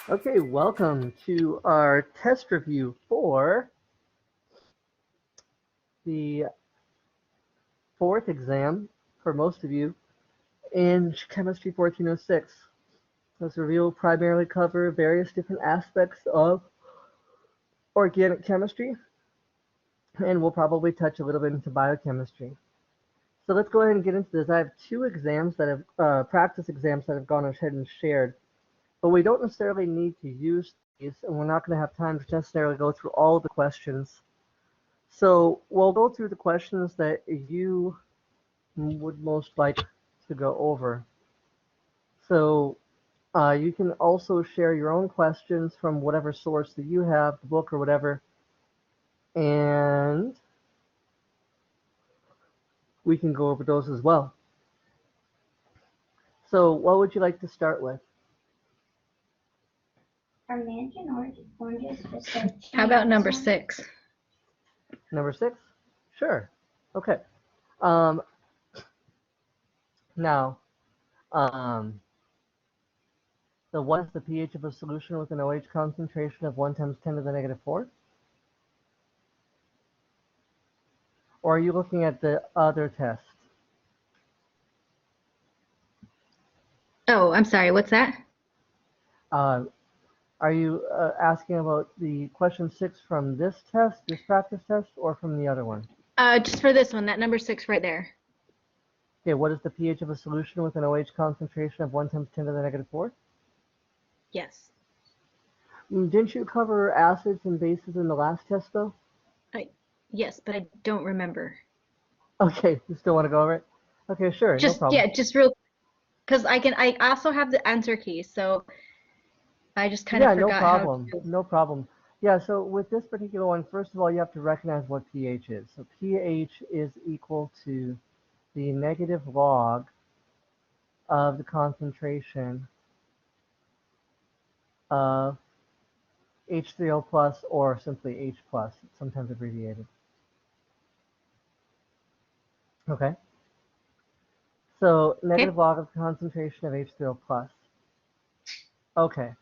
Okay, welcome to our test review for the fourth exam for most of you in Chemistry 1406. This review will primarily cover various different aspects of organic chemistry, and we'll probably touch a little bit into biochemistry. So let's go ahead and get into this. I have two exams that have practice exams that have gone ahead and shared, but we don't necessarily need to use these, and we're not going to have time to necessarily go through all of the questions. So we'll go through the questions that you would most like to go over. So you can also share your own questions from whatever source that you have, the book or whatever, and we can go over those as well. So what would you like to start with? Are mandarin oranges just like How about number 6? Number 6? Sure. Okay. Now, so what is the pH of a solution with an OH concentration of 1 times 10 to the negative 4? Or are you looking at the other test? Oh, I'm sorry. What's that? Are you asking about the question 6 from this test, this practice test, or from the other one? Just for this one, that number 6 right there. Okay, what is the pH of a solution with an OH concentration of 1 times 10 to the negative 4? Yes. Didn't you cover acids and bases in the last test, though? Yes, but I don't remember. Okay, you still want to go over it? Okay, sure, no problem. Yeah, just real, because I also have the answer key, so I just kind of no forgot problem, how to. no problem. Yeah, so with this particular one, first of all, you have to recognize what pH is. So pH is equal to the negative log of the concentration of H3O plus or simply H plus, sometimes abbreviated. Okay. So negative log of concentration of H3O plus. Okay.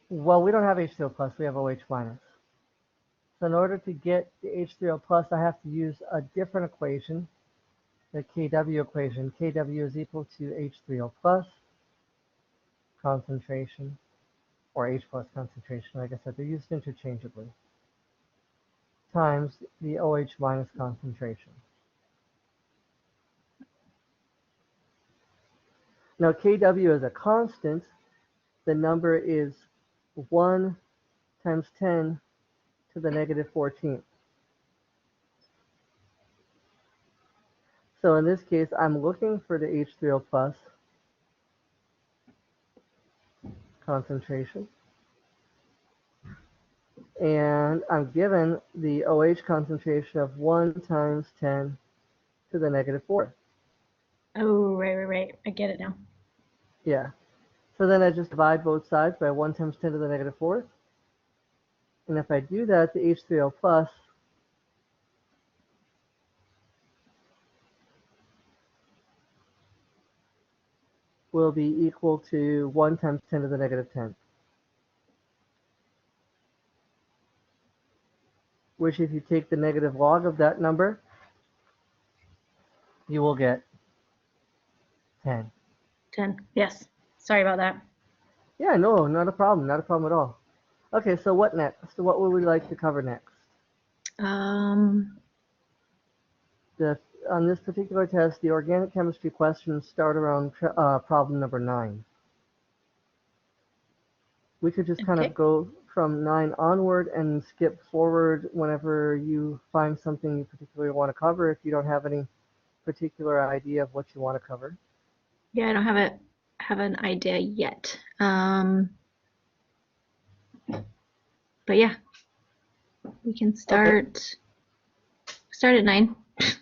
Well, we don't have H3O plus, we have OH minus. So in order to get the H3O plus, I have to use a different equation, the Kw equation. Kw is equal to H3O plus concentration, or H plus concentration, like I said, they're used interchangeably, times the OH minus concentration. Now Kw is a constant. The number is 1 times 10 to the negative 14th. So in this case, I'm looking for the H3O plus concentration. And I'm given the OH concentration of 1 times 10 to the negative 4. Oh, right. I get it now. Yeah. So then I just divide both sides by 1 times 10 to the negative 4th. And if I do that, the H3O plus will be equal to 1 times 10 to the negative 10. Which if you take the negative log of that number, you will get 10. 10. Yes. Sorry about that. Yeah, no, not a problem. Not a problem at all. Okay, so what next? So what would we like to cover next? On this particular test, the organic chemistry questions start around problem number 9. We could just kind of go from 9 onward and skip forward whenever you find something you particularly want to cover if you don't have any particular idea of what you want to cover. Yeah, I don't have an idea yet. But yeah, we can start at 9. Okay,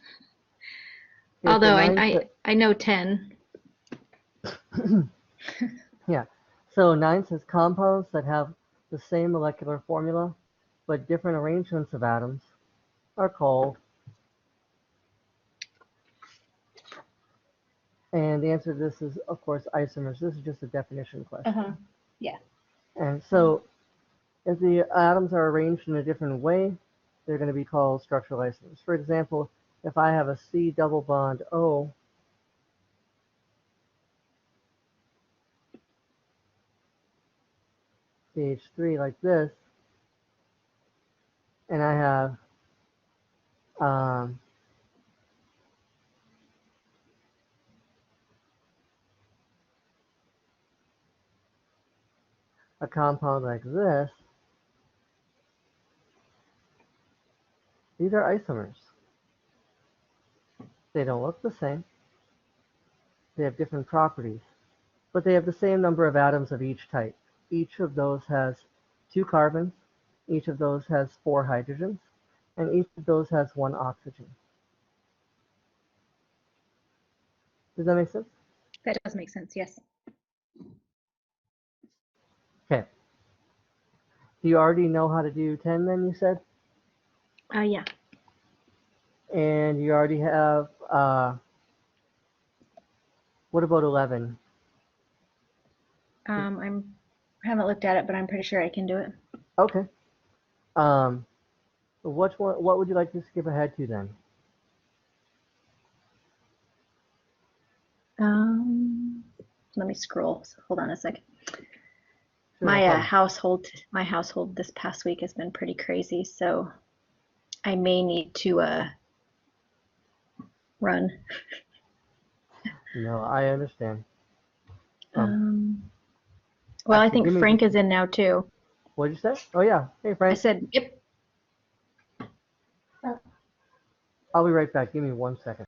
although so I know 10. Yeah. So 9 says compounds that have the same molecular formula but different arrangements of atoms are called. And the answer to this is, of course, isomers. This is just a definition question. Yeah. And so if the atoms are arranged in a different way, they're going to be called structural isomers. For example, if I have a C double bond O, CH3 like this, and I have um, a compound like this, these are isomers. They don't look the same. They have different properties, but they have the same number of atoms of each type. Each of those has 2 carbons, each of those has 4 hydrogens, and each of those has 1 oxygen. Does that make sense? That does make sense, yes. Okay. Do you already know how to do 10 then, you said? Yeah. And you already have, what about 11? I haven't looked at it, but I'm pretty sure I can do it. Okay. What would you like to skip ahead to then? Let me scroll. So hold on a second. Sure, no My problem. household this past week has been pretty crazy, so I may need to run. No, I understand. Well, I Actually, think give me Frank just, is in now too. what did you say? Oh yeah. Hey I Frank, said, yep. I'll be right back. Give me 1 second.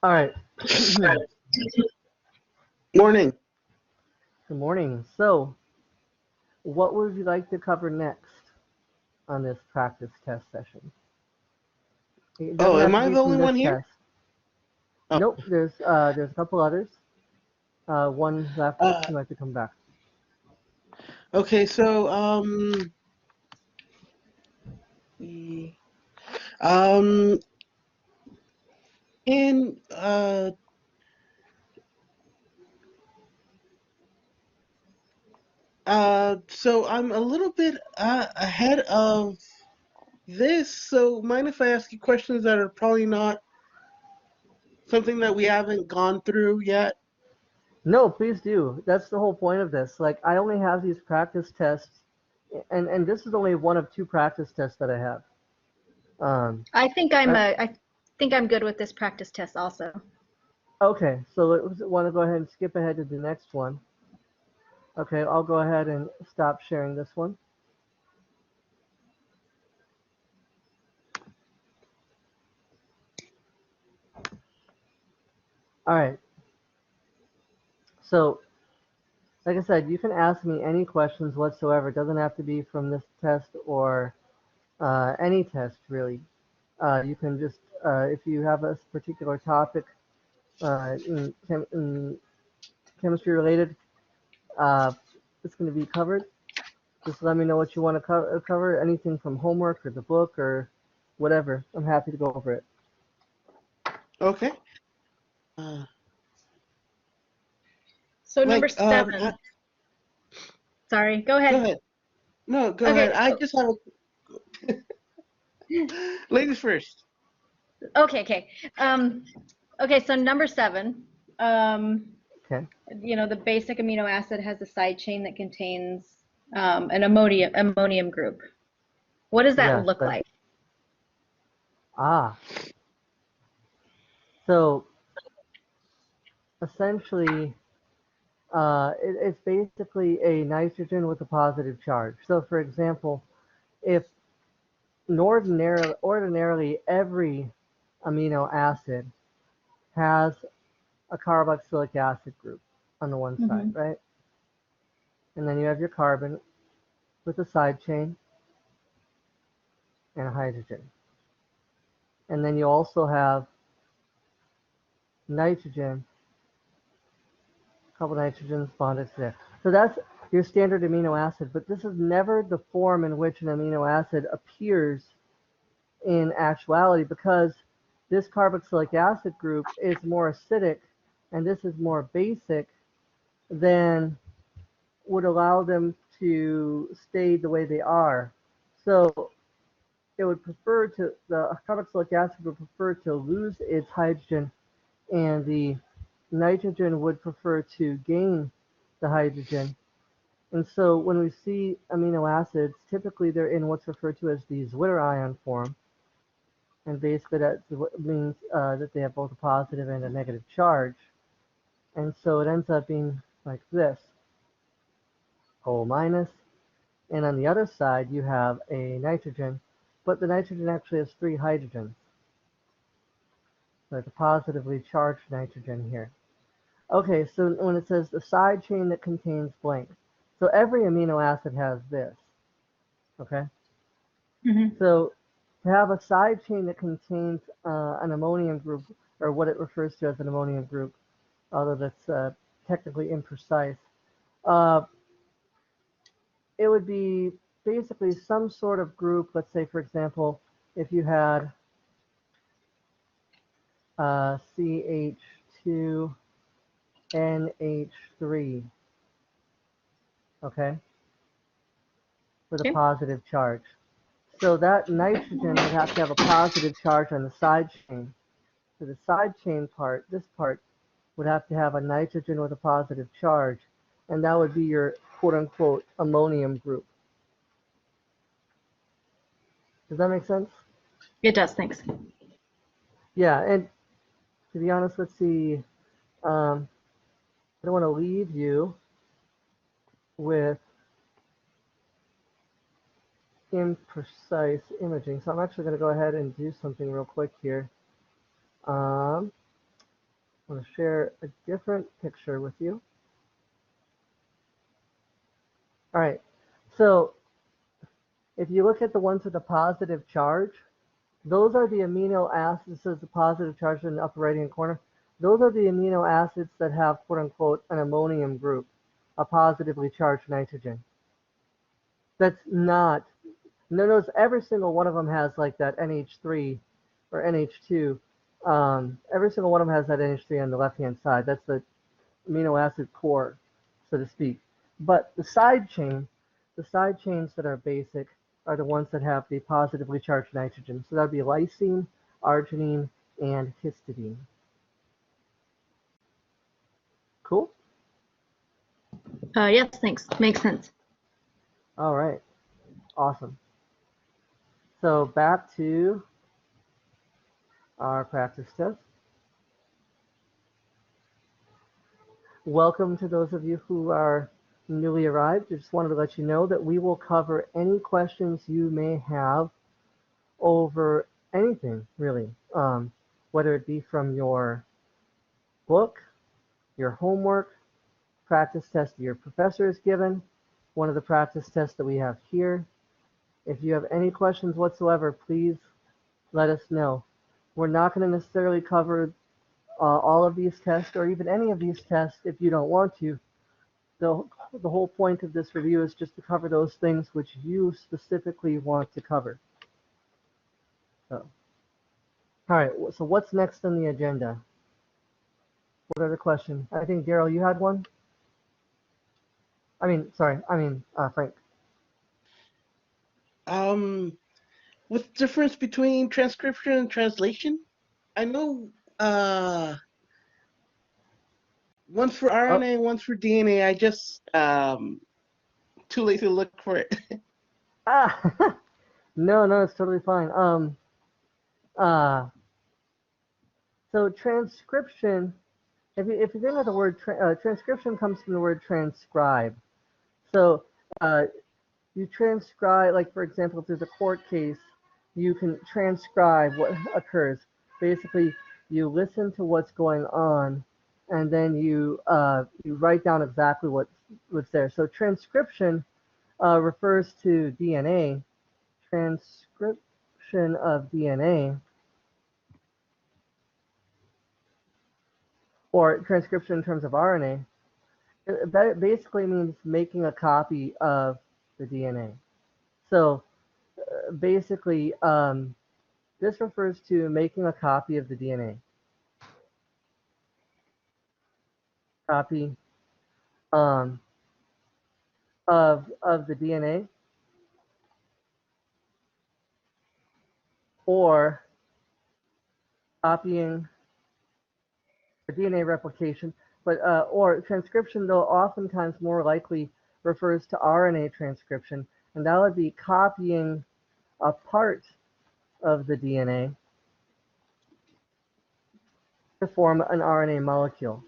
All right. Good Morning. morning. So, what would you like to cover next on this practice test session? It Oh, doesn't am have to I be the from only this one here? test. Oh, Nope. There's a couple others. One left. uh, You like to come back. okay. So, um, in so I'm a little bit ahead of this. So, mind if I ask you questions that are probably not something that we haven't gone through yet? No, please do. That's the whole point of this. Like, I only have these practice tests, and this is only one of 2 practice tests that I have. I think I, I think I'm good with this practice test also. okay, so let's want to go ahead and skip ahead to the next one. Okay, I'll go ahead and stop sharing this one. All right. So, like I said, you can ask me any questions whatsoever. It doesn't have to be from this test or any test, really. You can just, if you have a particular topic in chemistry related, it's going to be covered. Just let me know what you want to cover, anything from homework or the book or whatever. I'm happy to go over it. Okay. Uh, So number like, 7. Sorry, go go ahead. ahead. No, go ahead. Okay, I so just have ladies first. okay. Okay, so number 7. Um, Okay. the basic amino acid has a side chain that contains an ammonium group. What does that Yes. look like? Ah. So essentially, it's basically a nitrogen with a positive charge. So, for example, if ordinarily every amino acid has a carboxylic acid group on the one side, Mm-hmm. right? and then you have your carbon with a side chain and a hydrogen. And then you also have nitrogen, a couple nitrogens bonded to there. So that's your standard amino acid, but this is never the form in which an amino acid appears in actuality, because this carboxylic acid group is more acidic and this is more basic than would allow them to stay the way they are. So it would prefer to, the carboxylic acid would prefer to lose its hydrogen, and the nitrogen would prefer to gain the hydrogen. And so when we see amino acids, typically they're in what's referred to as the Zwitterion form. And basically that means that they have both a positive and a negative charge. And so it ends up being like this, O minus. And on the other side, you have a nitrogen, but the nitrogen actually has 3 hydrogens. So it's a positively charged nitrogen here. Okay, so when it says the side chain that contains blank, so every amino acid has this, okay? Mhm. So to have a side chain that contains an ammonium group, or what it refers to as an ammonium group, although that's technically imprecise, it would be basically some sort of group. Let's say, for example, if you had CH2NH3, okay, with a Okay. positive charge. So that nitrogen would have to have a positive charge on the side chain. So the side chain part, this part, would have to have a nitrogen with a positive charge, and that would be your quote-unquote ammonium group. Does that make sense? It does, thanks. Yeah, and to be honest, let's see, I don't want to leave you with imprecise imaging, so I'm actually going to go ahead and do something real quick here. I'm going to share a different picture with you. All right, so if you look at the ones with a positive charge, those are the amino acids. This is the positive charge in the upper right hand corner. Those are the amino acids that have quote unquote an ammonium group, a positively charged nitrogen. That's not, notice every single one of them has like that NH3 or NH2. Every single one of them has that NH3 on the left hand side. That's the amino acid core, so to speak. But the side chains that are basic are the ones that have the positively charged nitrogen. So that would be lysine, arginine, and histidine. Cool? Yes, thanks. Makes sense. All right. Awesome. So back to our practice test. Welcome to those of you who are newly arrived. I just wanted to let you know that we will cover any questions you may have over anything, really, whether it be from your book, your homework, practice test your professor has given, one of the practice tests that we have here. If you have any questions whatsoever, please let us know. We're not going to necessarily cover all of these tests or even any of these tests if you don't want to. The whole point of this review is just to cover those things which you specifically want to cover. So, all right, so what's next on the agenda? What other question? I think, Daryl, you had one? Frank. What's the difference between transcription and translation? I know one's for Oh, RNA, one's for DNA. I just too lazy to look for it. ah, no, it's totally fine. Uh, so transcription, if you think of the word transcription comes from the word transcribe. So you transcribe, like for example, if there's a court case, you can transcribe what occurs. Basically, you listen to what's going on and then you write down exactly what's there. So transcription refers to DNA. Transcription of DNA, or transcription in terms of RNA, that basically means making a copy of the DNA. So basically, this refers to making a copy of the DNA. Copy um, of the DNA, or copying or DNA replication, but or transcription, though oftentimes more likely refers to RNA transcription, and that would be copying a part of the DNA to form an RNA molecule.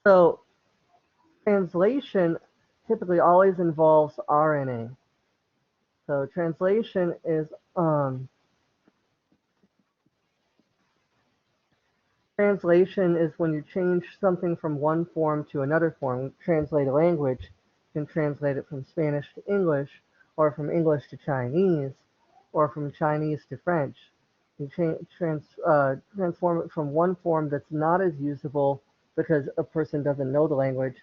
So translation typically always involves RNA. So translation is when you change something from one form to another form. Translate a language, you can translate it from Spanish to English, or from English to Chinese, or from Chinese to French. You transform it from one form that's not as usable because a person doesn't know the language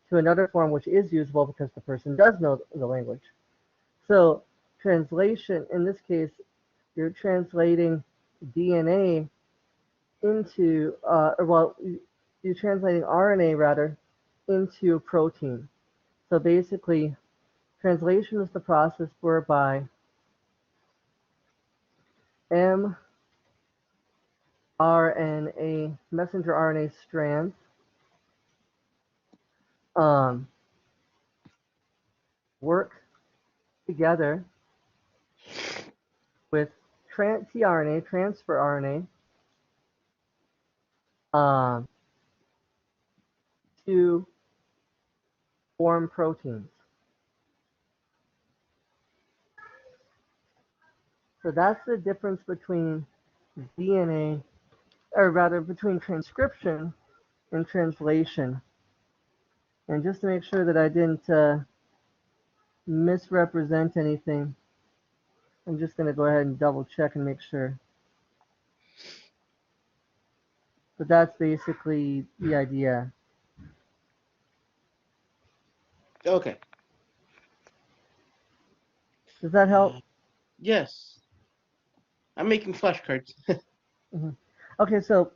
to another form which is usable because the person does know the language. So translation, in this case, you're translating DNA into, you're translating RNA rather into a protein. So basically, translation is the process whereby mRNA, messenger RNA strands, um, work together with tRNA, transfer RNA, um, to form proteins. So that's the difference between DNA, or rather between transcription and translation. And just to make sure that I didn't misrepresent anything, I'm just going to go ahead and double check and make sure. But that's basically the idea. Okay. Does that help? Yes. I'm making flashcards. Mm-hmm. Okay, so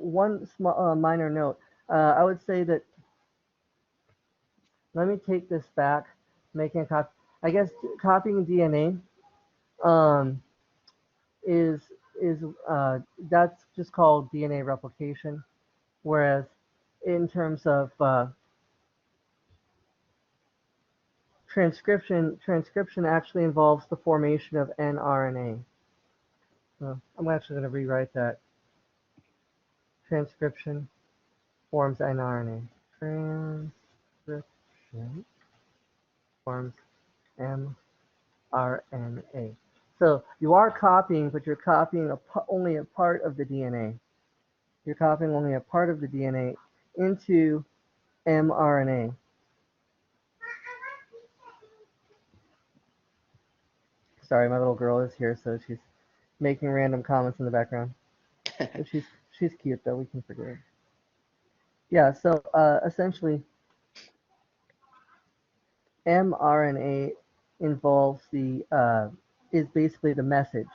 one small minor note. I would say that, let me take this back, making a copy. I guess copying DNA um, is that's just called DNA replication, whereas in terms of transcription actually involves the formation of nRNA. So I'm actually going to rewrite that. Transcription forms nRNA. Transcription forms mRNA. So you are copying, but you're copying only a part of the DNA. You're copying only a part of the DNA into mRNA. Sorry, my little girl is here, so she's making random comments in the background. But she's cute though. We can forgive her. Yeah. So essentially, mRNA involves is basically the message.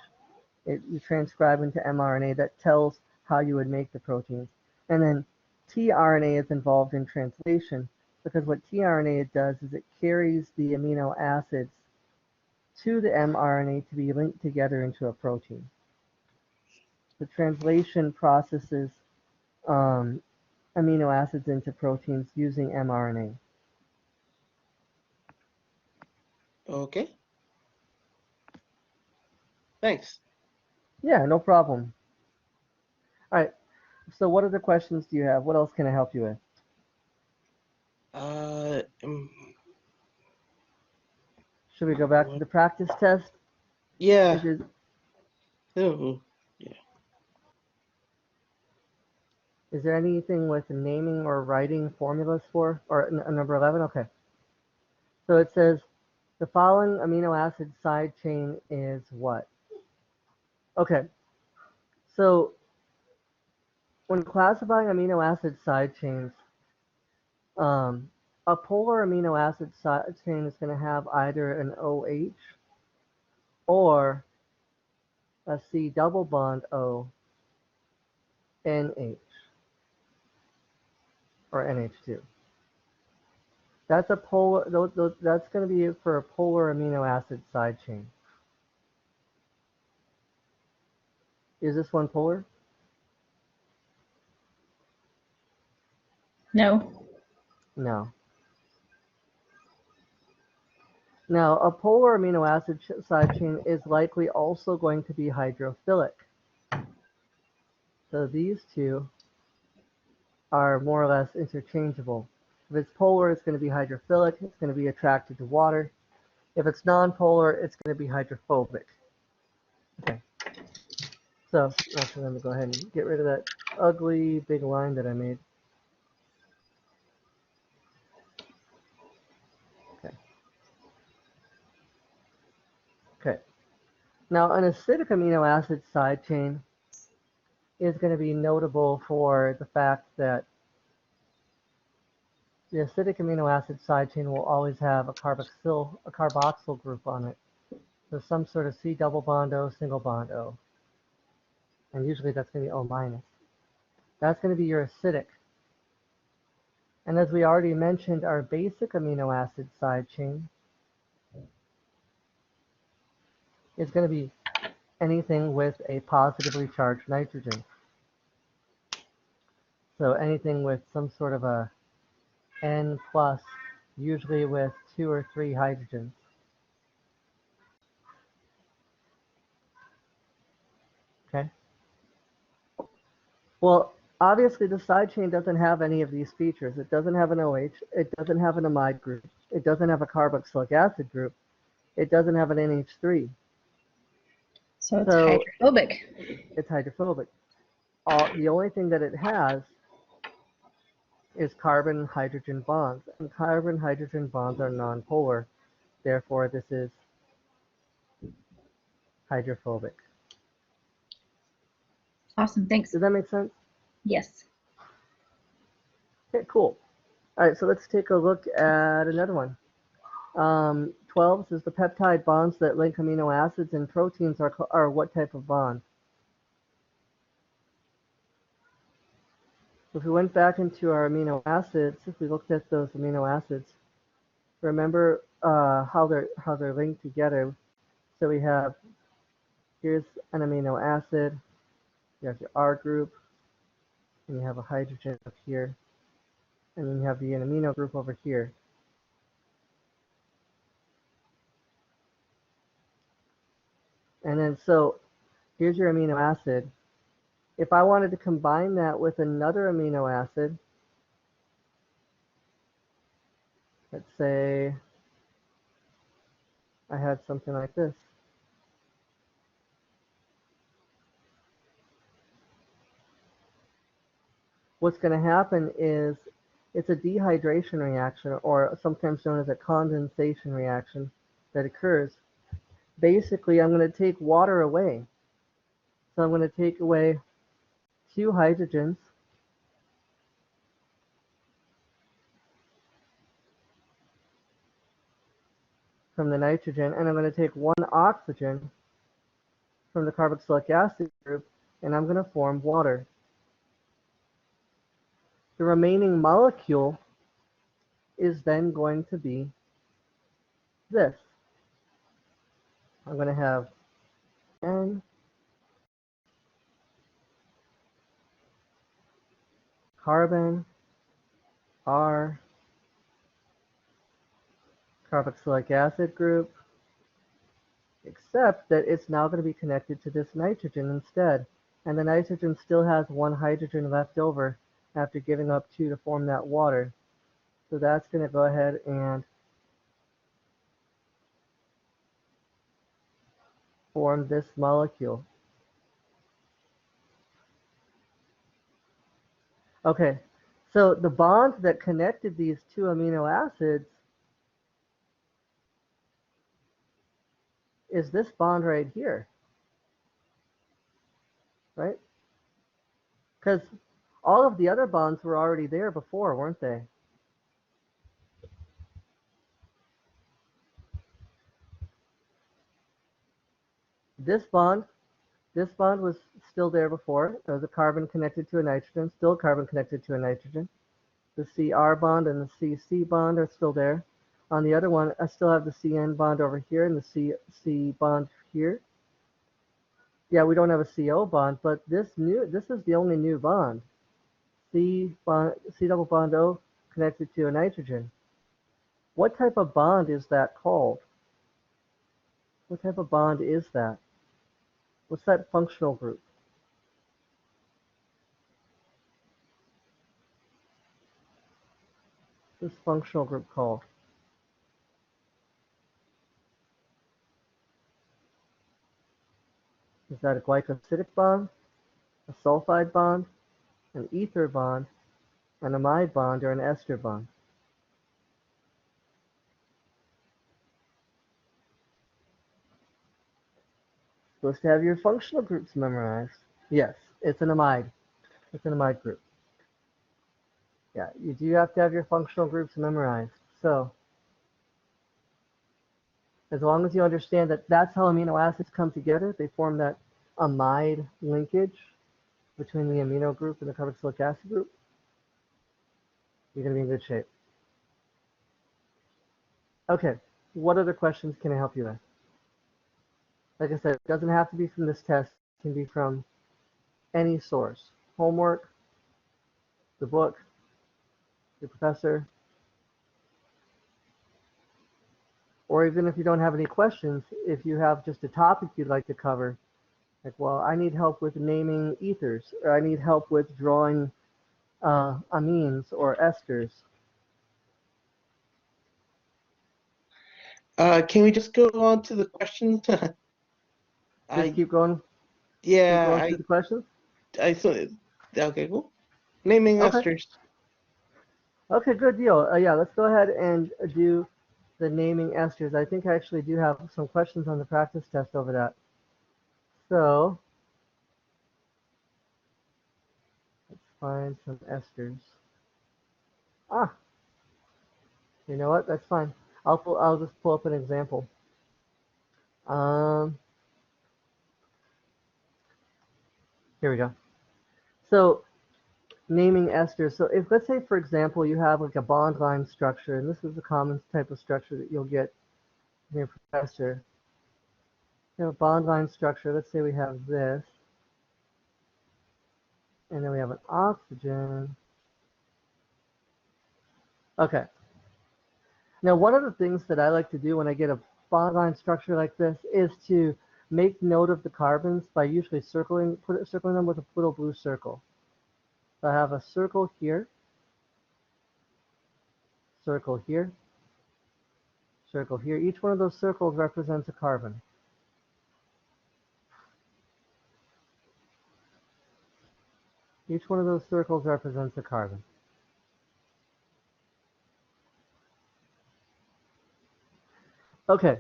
You transcribe into mRNA that tells how you would make the proteins, and then tRNA is involved in translation because what tRNA does is it carries the amino acids to the mRNA to be linked together into a protein. The translation processes um, amino acids into proteins using mRNA. Okay. Thanks. Yeah, no problem. All right. So what other questions do you have? What else can I help you with? Um, Should we go back to the practice test? yeah. Is it, Oh, is there anything with naming or writing formulas for, or number 11? Okay. So it says the following amino acid side chain is what? Okay. So when classifying amino acid side chains, um, a polar amino acid side chain is going to have either an OH or a C double bond O NH or NH2. That's a polar. That's going to be for a polar amino acid side chain. Is this one polar? No. No. Now, a polar amino acid side chain is likely also going to be hydrophilic. So these two are more or less interchangeable. If it's polar, it's going to be hydrophilic. It's going to be attracted to water. If it's nonpolar, it's going to be hydrophobic. Okay. So actually, let me go ahead and get rid of that ugly big line that I made. Okay. Okay. Now, an acidic amino acid side chain is going to be notable for the fact that the acidic amino acid side chain will always have a carboxyl group on it. So some sort of C double bond O, single bond O. And usually that's going to be O minus. That's going to be your acidic. And as we already mentioned, our basic amino acid side chain is going to be anything with a positively charged nitrogen. So anything with some sort of a N plus, usually with 2 or 3 hydrogens. Okay. Well, obviously the side chain doesn't have any of these features. It doesn't have an OH. It doesn't have an amide group. It doesn't have a carboxylic acid group. It doesn't have an NH3. So it's So hydrophobic. it's hydrophobic. The only thing that it has is carbon-hydrogen bonds. And carbon-hydrogen bonds are nonpolar. Therefore, this is hydrophobic. Awesome. Thanks. Does that make sense? Yes. Okay, cool. All right, so let's take a look at another one. 12 says the peptide bonds that link amino acids and proteins are what type of bond? So if we went back into our amino acids, if we looked at those amino acids, remember how they're linked together. So we have, here's an amino acid, you have your R group, and you have a hydrogen up here, and then you have the amino group over here. And then so here's your amino acid. If I wanted to combine that with another amino acid, let's say I had something like this. What's going to happen is it's a dehydration reaction, or sometimes known as a condensation reaction, that occurs. Basically, I'm going to take water away. So I'm going to take away 2 hydrogens from the nitrogen, and I'm going to take 1 oxygen from the carboxylic acid group, and I'm going to form water. The remaining molecule is then going to be this. I'm going to have N, carbon, R, carboxylic acid group, except that it's now going to be connected to this nitrogen instead. And the nitrogen still has 1 hydrogen left over after giving up 2 to form that water. So that's going to go ahead and form this molecule. Okay, so the bond that connected these two amino acids is this bond right here, right? Because all of the other bonds were already there before, weren't they? This bond was still there before. There was a carbon connected to a nitrogen, still a carbon connected to a nitrogen. The CR bond and the CC bond are still there. On the other one, I still have the CN bond over here and the CC bond here. Yeah, we don't have a CO bond, but this is the only new bond. C double bond O connected to a nitrogen. What type of bond is that called? What type of bond is that? What's that functional group? This functional group called? Is that a glycosidic bond, a sulfide bond, an ether bond, an amide bond, or an ester bond? Supposed to have your functional groups memorized. Yes, it's an amide. It's an amide group. Yeah, you do have to have your functional groups memorized. So, as long as you understand that that's how amino acids come together, they form that amide linkage between the amino group and the carboxylic acid group, you're going to be in good shape. Okay, what other questions can I help you with? Like I said, it doesn't have to be from this test. It can be from any source. Homework, the book, your professor, or even if you don't have any questions, if you have just a topic you'd like to cover, like, well, I need help with naming ethers, or I need help with drawing amines or esters. Can we just go on to the questions? Just keep going Yeah, through the questions? I thought, okay, cool. Naming Okay. esters. Okay, good deal. Yeah, let's go ahead and do the naming esters. I think I actually do have some questions on the practice test over that. So, let's find some esters. Ah, you know what? That's fine. I'll just pull up an example. Here we go. So, naming esters. So, if let's say for example you have like a bond line structure, and this is a common type of structure that you'll get from your professor. You have a bond line structure. Let's say we have this, and then we have an oxygen. Okay. Now, one of the things that I like to do when I get a bond line structure like this is to make note of the carbons by usually circling them with a little blue circle. So I have a circle here, circle here, circle here. Each one of those circles represents a carbon. Each one of those circles represents a carbon. Okay.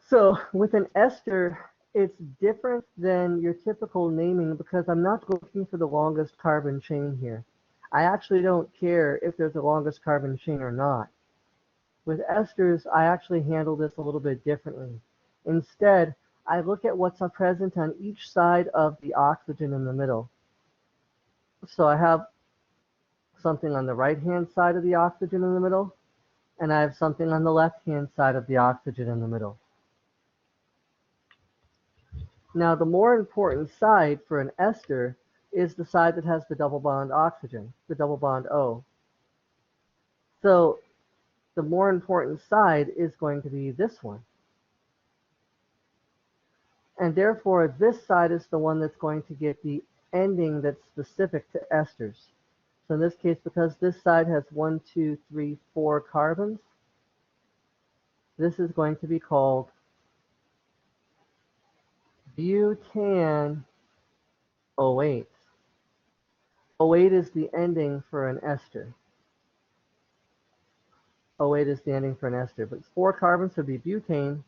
So with an ester, it's different than your typical naming because I'm not looking for the longest carbon chain here. I actually don't care if there's a longest carbon chain or not. With esters, I actually handle this a little bit differently. Instead, I look at what's present on each side of the oxygen in the middle. So I have something on the right-hand side of the oxygen in the middle, and I have something on the left-hand side of the oxygen in the middle. Now, the more important side for an ester is the side that has the double bond oxygen, the double bond O. So the more important side is going to be this one. And therefore, this side is the one that's going to get the ending that's specific to esters. So in this case, because this side has 1, 2, 3, 4 carbons, this is going to be called butan 08. 08 is the ending for an ester. 08 is the ending for an ester. But it's 4 carbons would be butane,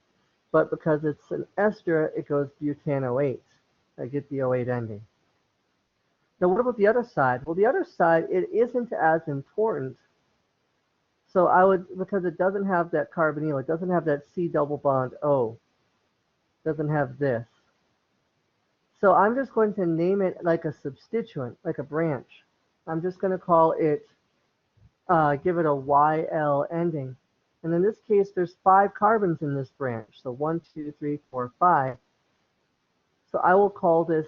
but because it's an ester, it goes butan 08. I get the 08 ending. Now what about the other side? Well, the other side, it isn't as important. So I would, because it doesn't have that carbonyl, it doesn't have that C double bond O, doesn't have this. So I'm just going to name it like a substituent, like a branch. I'm just going to call it, give it a YL ending. And in this case, there's 5 carbons in this branch. So 1, 2, 3, 4, 5. So I will call this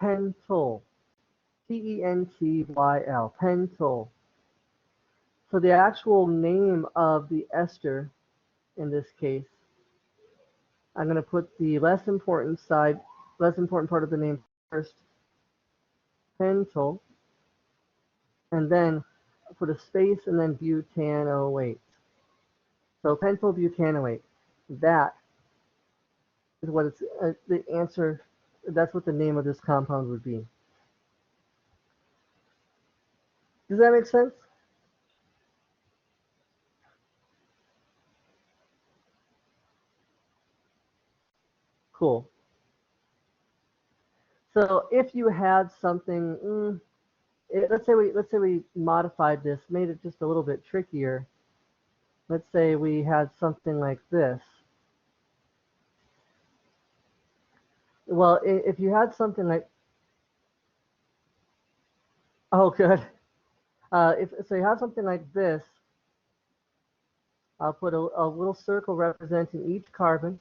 pentyl, Pentyl, pentyl. So the actual name of the ester in this case, I'm going to put the less important part of the name first, pentyl, and then put a space and then butanoate. So pentyl butanoate. That is what it's the answer. That's what the name of this compound would be. Does that make sense? Cool. So if you had something, let's say we modified this, made it just a little bit trickier. Let's say we had something like this. Well, if you had something like, oh, good. If so, you have something like this. I'll put a little circle representing each carbon.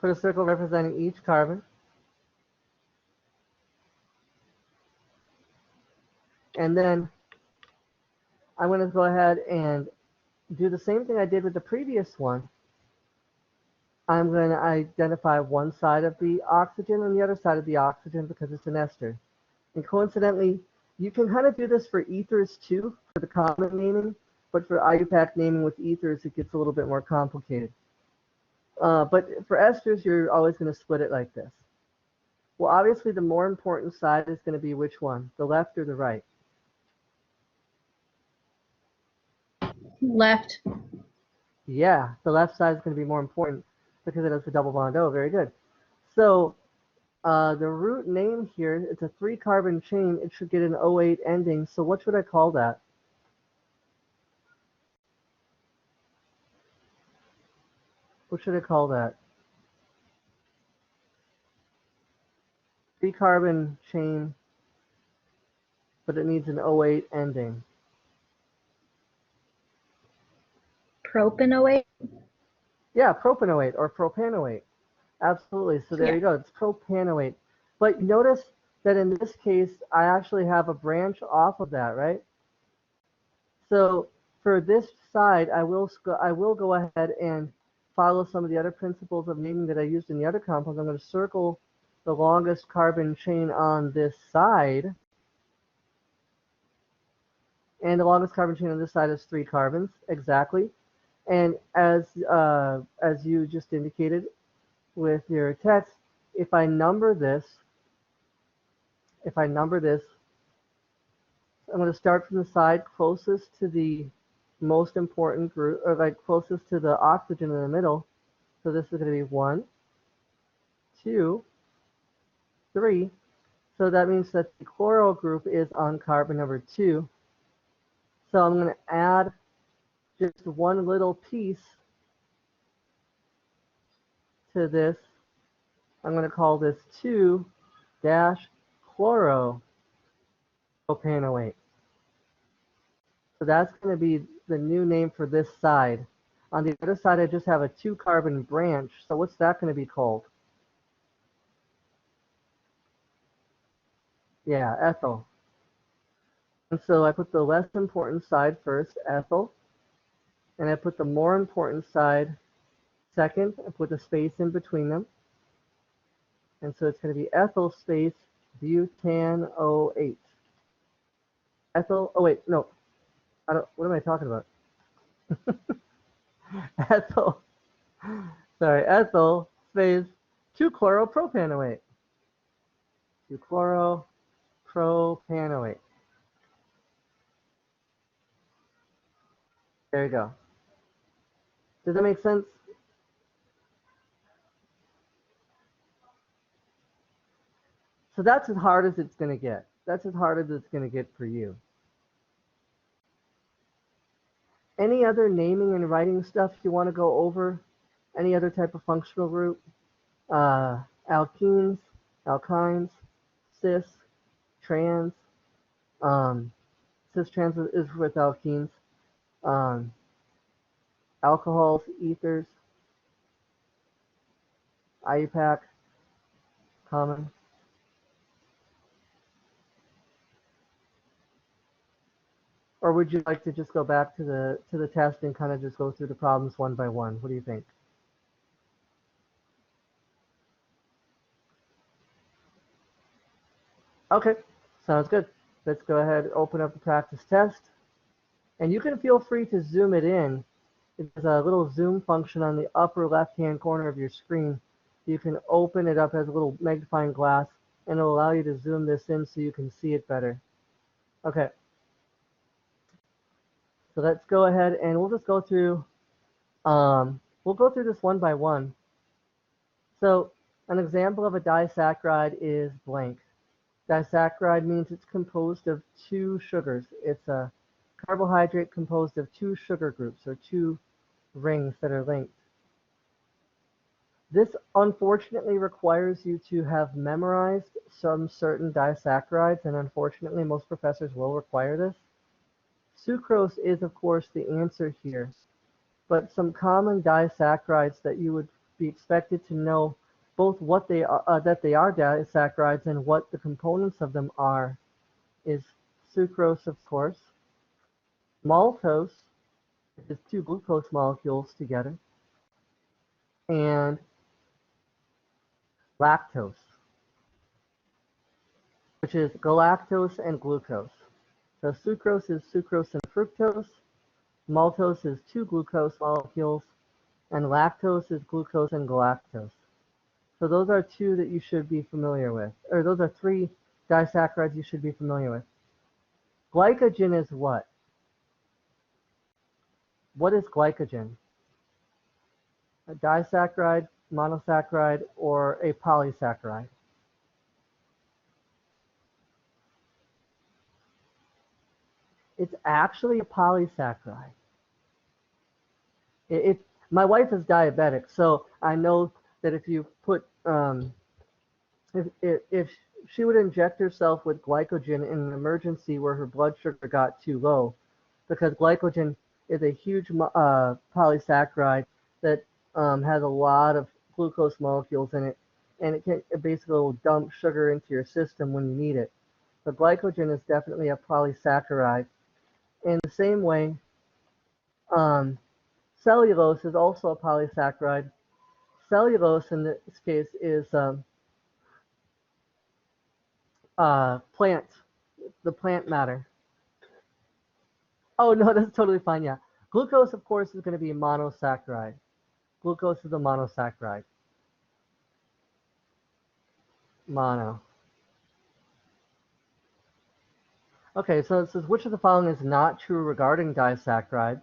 Put a circle representing each carbon. And then I'm going to go ahead and do the same thing I did with the previous one. I'm going to identify one side of the oxygen and the other side of the oxygen because it's an ester. And coincidentally, you can kind of do this for ethers too, for the common naming, but for IUPAC naming with ethers, it gets a little bit more complicated. But for esters, you're always going to split it like this. Well, obviously, the more important side is going to be which one, the left or the right? Left. Yeah, the left side is going to be more important because it has the double bond O. Very good. So the root name here, it's a 3-carbon chain. It should get an O8 ending. So what should I call that? What should I call that? 3-carbon chain, but it needs an O8 ending. Propanoate. Yeah, propanoate or propanoate. Absolutely. So there you go. It's propanoate. But notice that in this case, I actually have a branch off of that, right? So for this side, I will go ahead and follow some of the other principles of naming that I used in the other compounds. I'm going to circle the longest carbon chain on this side. And the longest carbon chain on this side is 3 carbons, exactly. And as you just indicated with your text, if I number this, I'm going to start from the side closest to the most important group, or like closest to the oxygen in the middle. So this is going to be 1, 2, 3. So that means that the chloro group is on carbon number 2. So I'm going to add just one little piece to this. I'm going to call this 2-chloro propanoate. So that's going to be the new name for this side. On the other side, I just have a 2-carbon branch. So what's that going to be called? Yeah, ethyl. And so I put the less important side first, ethyl. And I put the more important side second. I put a space in between them. And so it's going to be ethyl space butanoate. Ethyl, oh wait, no, I don't, what am I talking about? Ethyl, sorry, ethyl space 2-chloropropanoate. 2-chloropropanoate. There you go. Does that make sense? So that's as hard as it's going to get. That's as hard as it's going to get for you. Any other naming and writing stuff you want to go over? Any other type of functional group? Alkenes, alkynes, cis, trans. Cis trans is with alkenes. Um, alcohols, ethers, IUPAC, common. Or would you like to just go back to the test and kind of just go through the problems one by one? What do you think? Okay, sounds good. Let's go ahead and open up the practice test. And you can feel free to zoom it in. There's a little zoom function on the upper left-hand corner of your screen. You can open it up as a little magnifying glass, and it'll allow you to zoom this in so you can see it better. Okay. So let's go ahead and we'll just go through, we'll go through this one by one. So an example of a disaccharide is blank. Disaccharide means it's composed of two sugars. It's a carbohydrate composed of two sugar groups or two rings that are linked. This unfortunately requires you to have memorized some certain disaccharides, and unfortunately most professors will require this. Sucrose is of course the answer here, but some common disaccharides that you would be expected to know both what they are, that they are disaccharides and what the components of them are, is sucrose, of course, maltose, which is two glucose molecules together, and lactose, which is galactose and glucose. So sucrose is sucrose and fructose, maltose is two glucose molecules, and lactose is glucose and galactose. So those are two that you should be familiar with, or those are three disaccharides you should be familiar with. Glycogen is what? What is glycogen? A disaccharide, monosaccharide, or a polysaccharide? It's actually a polysaccharide. My wife is diabetic, so I know that if you put, if she would inject herself with glycogen in an emergency where her blood sugar got too low, because glycogen is a huge polysaccharide that has a lot of glucose molecules in it, and it basically will dump sugar into your system when you need it. But glycogen is definitely a polysaccharide. In the same way, cellulose is also a polysaccharide. Cellulose in this case is plant, the plant matter. Oh no, that's totally fine, yeah. Glucose, of course, is going to be a monosaccharide. Glucose is a monosaccharide. Mono. Okay, so it says, which of the following is not true regarding disaccharides?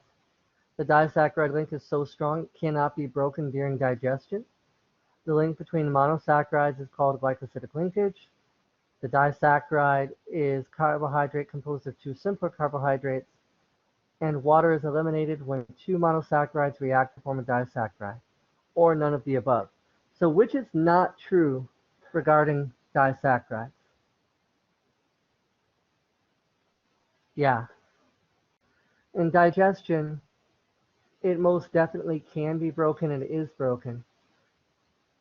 The disaccharide link is so strong it cannot be broken during digestion. The link between monosaccharides is called glycosidic linkage. The disaccharide is carbohydrate composed of two simpler carbohydrates, and water is eliminated when two monosaccharides react to form a disaccharide, or none of the above. So which is not true regarding disaccharides? Yeah. In digestion, it most definitely can be broken and is broken.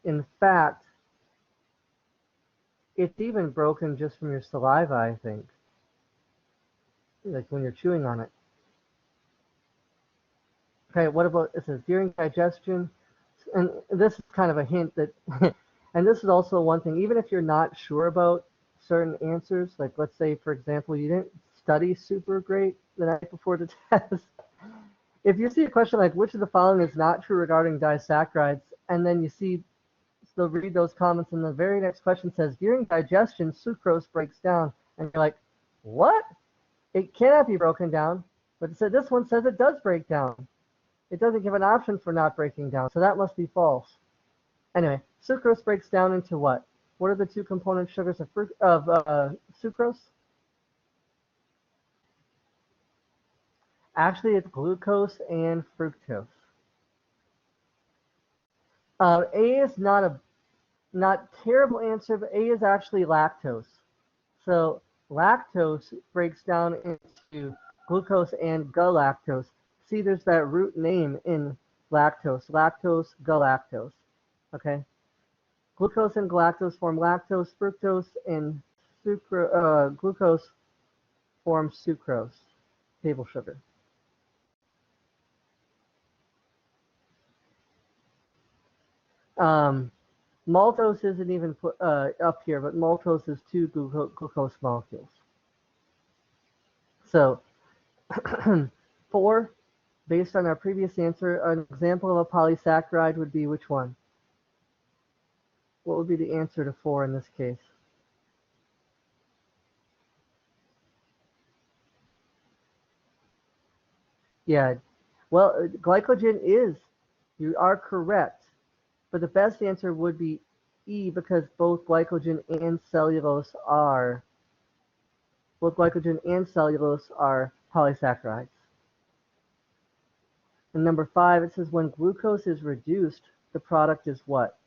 In fact, it's even broken just from your saliva, I think. Like when you're chewing on it. Okay, what about, it says during digestion, and this is kind of a hint that, and this is also one thing, even if you're not sure about certain answers. Like let's say, for example, you didn't study super great the night before the test. If you see a question like which of the following is not true regarding disaccharides, and then you see, so read those comments, and the very next question says, during digestion, sucrose breaks down. And you're like, what? It cannot be broken down. But this one says it does break down. It doesn't give an option for not breaking down, so that must be false. Anyway, sucrose breaks down into what? What are the two component sugars of sucrose? Actually, it's glucose and fructose. A is not terrible answer, but A is actually lactose. So lactose breaks down into glucose and galactose. See, there's that root name in lactose, galactose. Okay? Glucose and galactose form lactose, fructose and glucose form sucrose, table sugar. Maltose isn't even put up here, but maltose is two glucose molecules. So 4, based on our previous answer, an example of a polysaccharide would be which one? What would be the answer to 4 in this case? Yeah, well, glycogen is, you are correct, but the best answer would be E because both glycogen and cellulose are polysaccharides. And number 5, it says when glucose is reduced, the product is what?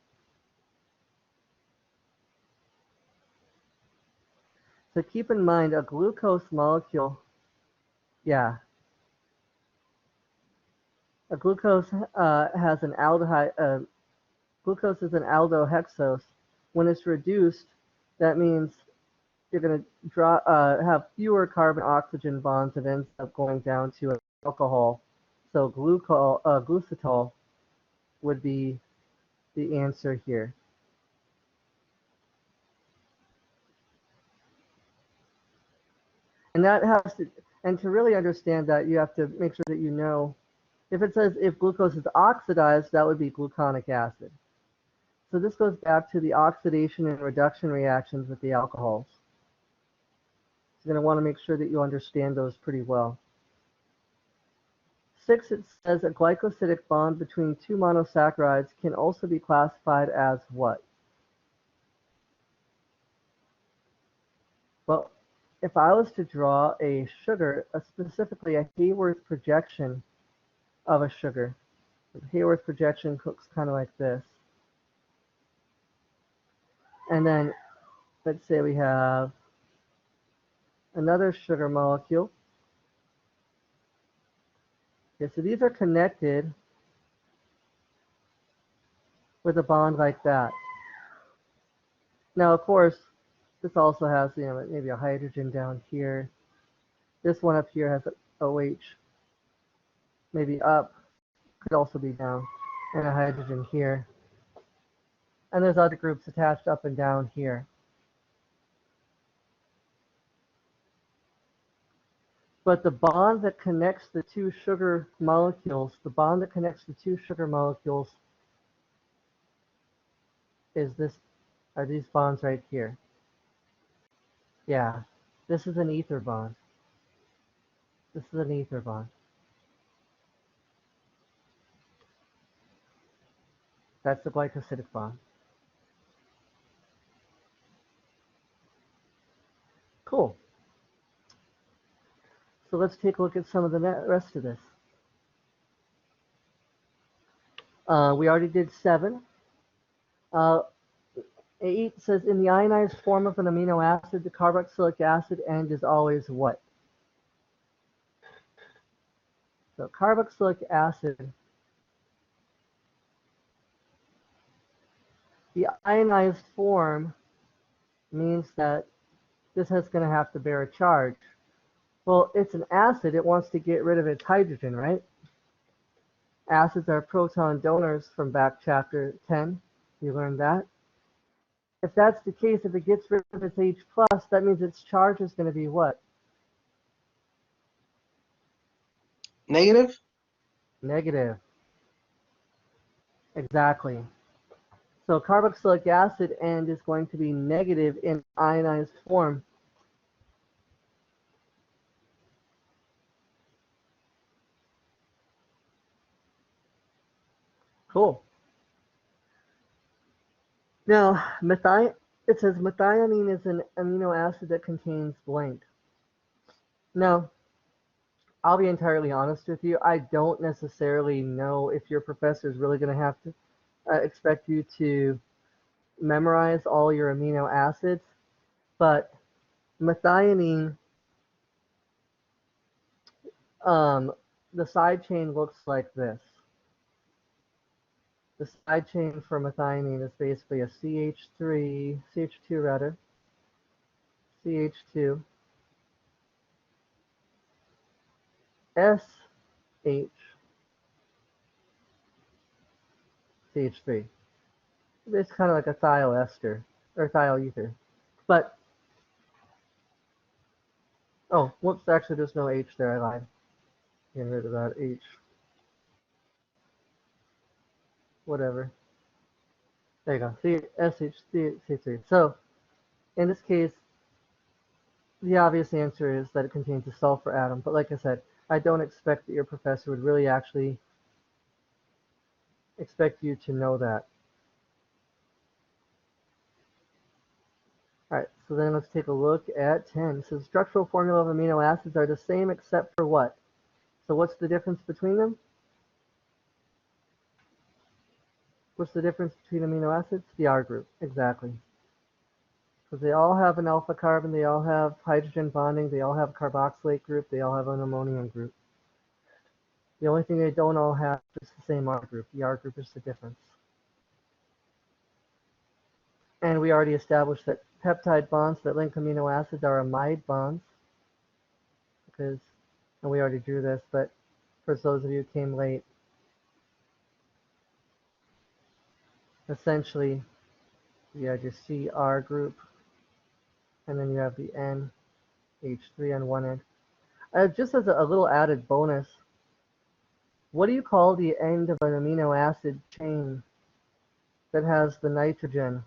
So keep in mind a glucose molecule, yeah, a glucose has an aldehyde, glucose is an aldohexose. When it's reduced, that means you're going to have fewer carbon-oxygen bonds and ends up going down to alcohol. So glucitol would be the answer here. And that has to, and to really understand that, you have to make sure that you know, if it says if glucose is oxidized, that would be gluconic acid. So this goes back to the oxidation and reduction reactions with the alcohols. So you're going to want to make sure that you understand those pretty well. 6, it says a glycosidic bond between two monosaccharides can also be classified as what? Well, if I was to draw a sugar, specifically a Haworth projection of a sugar, the Haworth projection looks kind of like this. And then let's say we have another sugar molecule. Okay, so these are connected with a bond like that. Now, of course, this also has, maybe a hydrogen down here. This one up here has an OH, maybe up, could also be down, and a hydrogen here. And there's other groups attached up and down here. But the bond that connects the two sugar molecules, are these bonds right here. Yeah, this is an ether bond. This is an ether bond. That's the glycosidic bond. Cool. So let's take a look at some of the rest of this. We already did 7. 8 says in the ionized form of an amino acid, the carboxylic acid end is always what? So carboxylic acid, the ionized form means that this is going to have to bear a charge. Well, it's an acid. It wants to get rid of its hydrogen, right? Acids are proton donors from back chapter 10. You learned that. If that's the case, if it gets rid of its H plus, that means its charge is going to be what? Negative? Negative. Exactly. So carboxylic acid end is going to be negative in ionized form. Cool. Now, it says methionine is an amino acid that contains blank. Now, I'll be entirely honest with you. I don't necessarily know if your professor is really going to have to expect you to memorize all your amino acids, but methionine, the side chain looks like this. The side chain for methionine is basically a CH2 rather, CH2, SH, CH3. It's kind of like a thioester or thioether. But, oh, whoops, actually there's no H there, I lied. Getting rid of that H. Whatever. There you go. SH3. So, in this case, the obvious answer is that it contains a sulfur atom. But like I said, I don't expect that your professor would really actually expect you to know that. All right, so then let's take a look at 10. So the structural formula of amino acids are the same except for what? So what's the difference between them? What's the difference between amino acids? The R group, exactly. Because they all have an alpha carbon, they all have hydrogen bonding, they all have a carboxylate group, they all have an ammonium group. The only thing they don't all have is the same R group. The R group is the difference. And we already established that peptide bonds that link amino acids are amide bonds. And we already drew this, but for those of you who came late, essentially you had your CR group, and then you have the NH3 on one end. Just as a little added bonus, what do you call the end of an amino acid chain that has the nitrogen,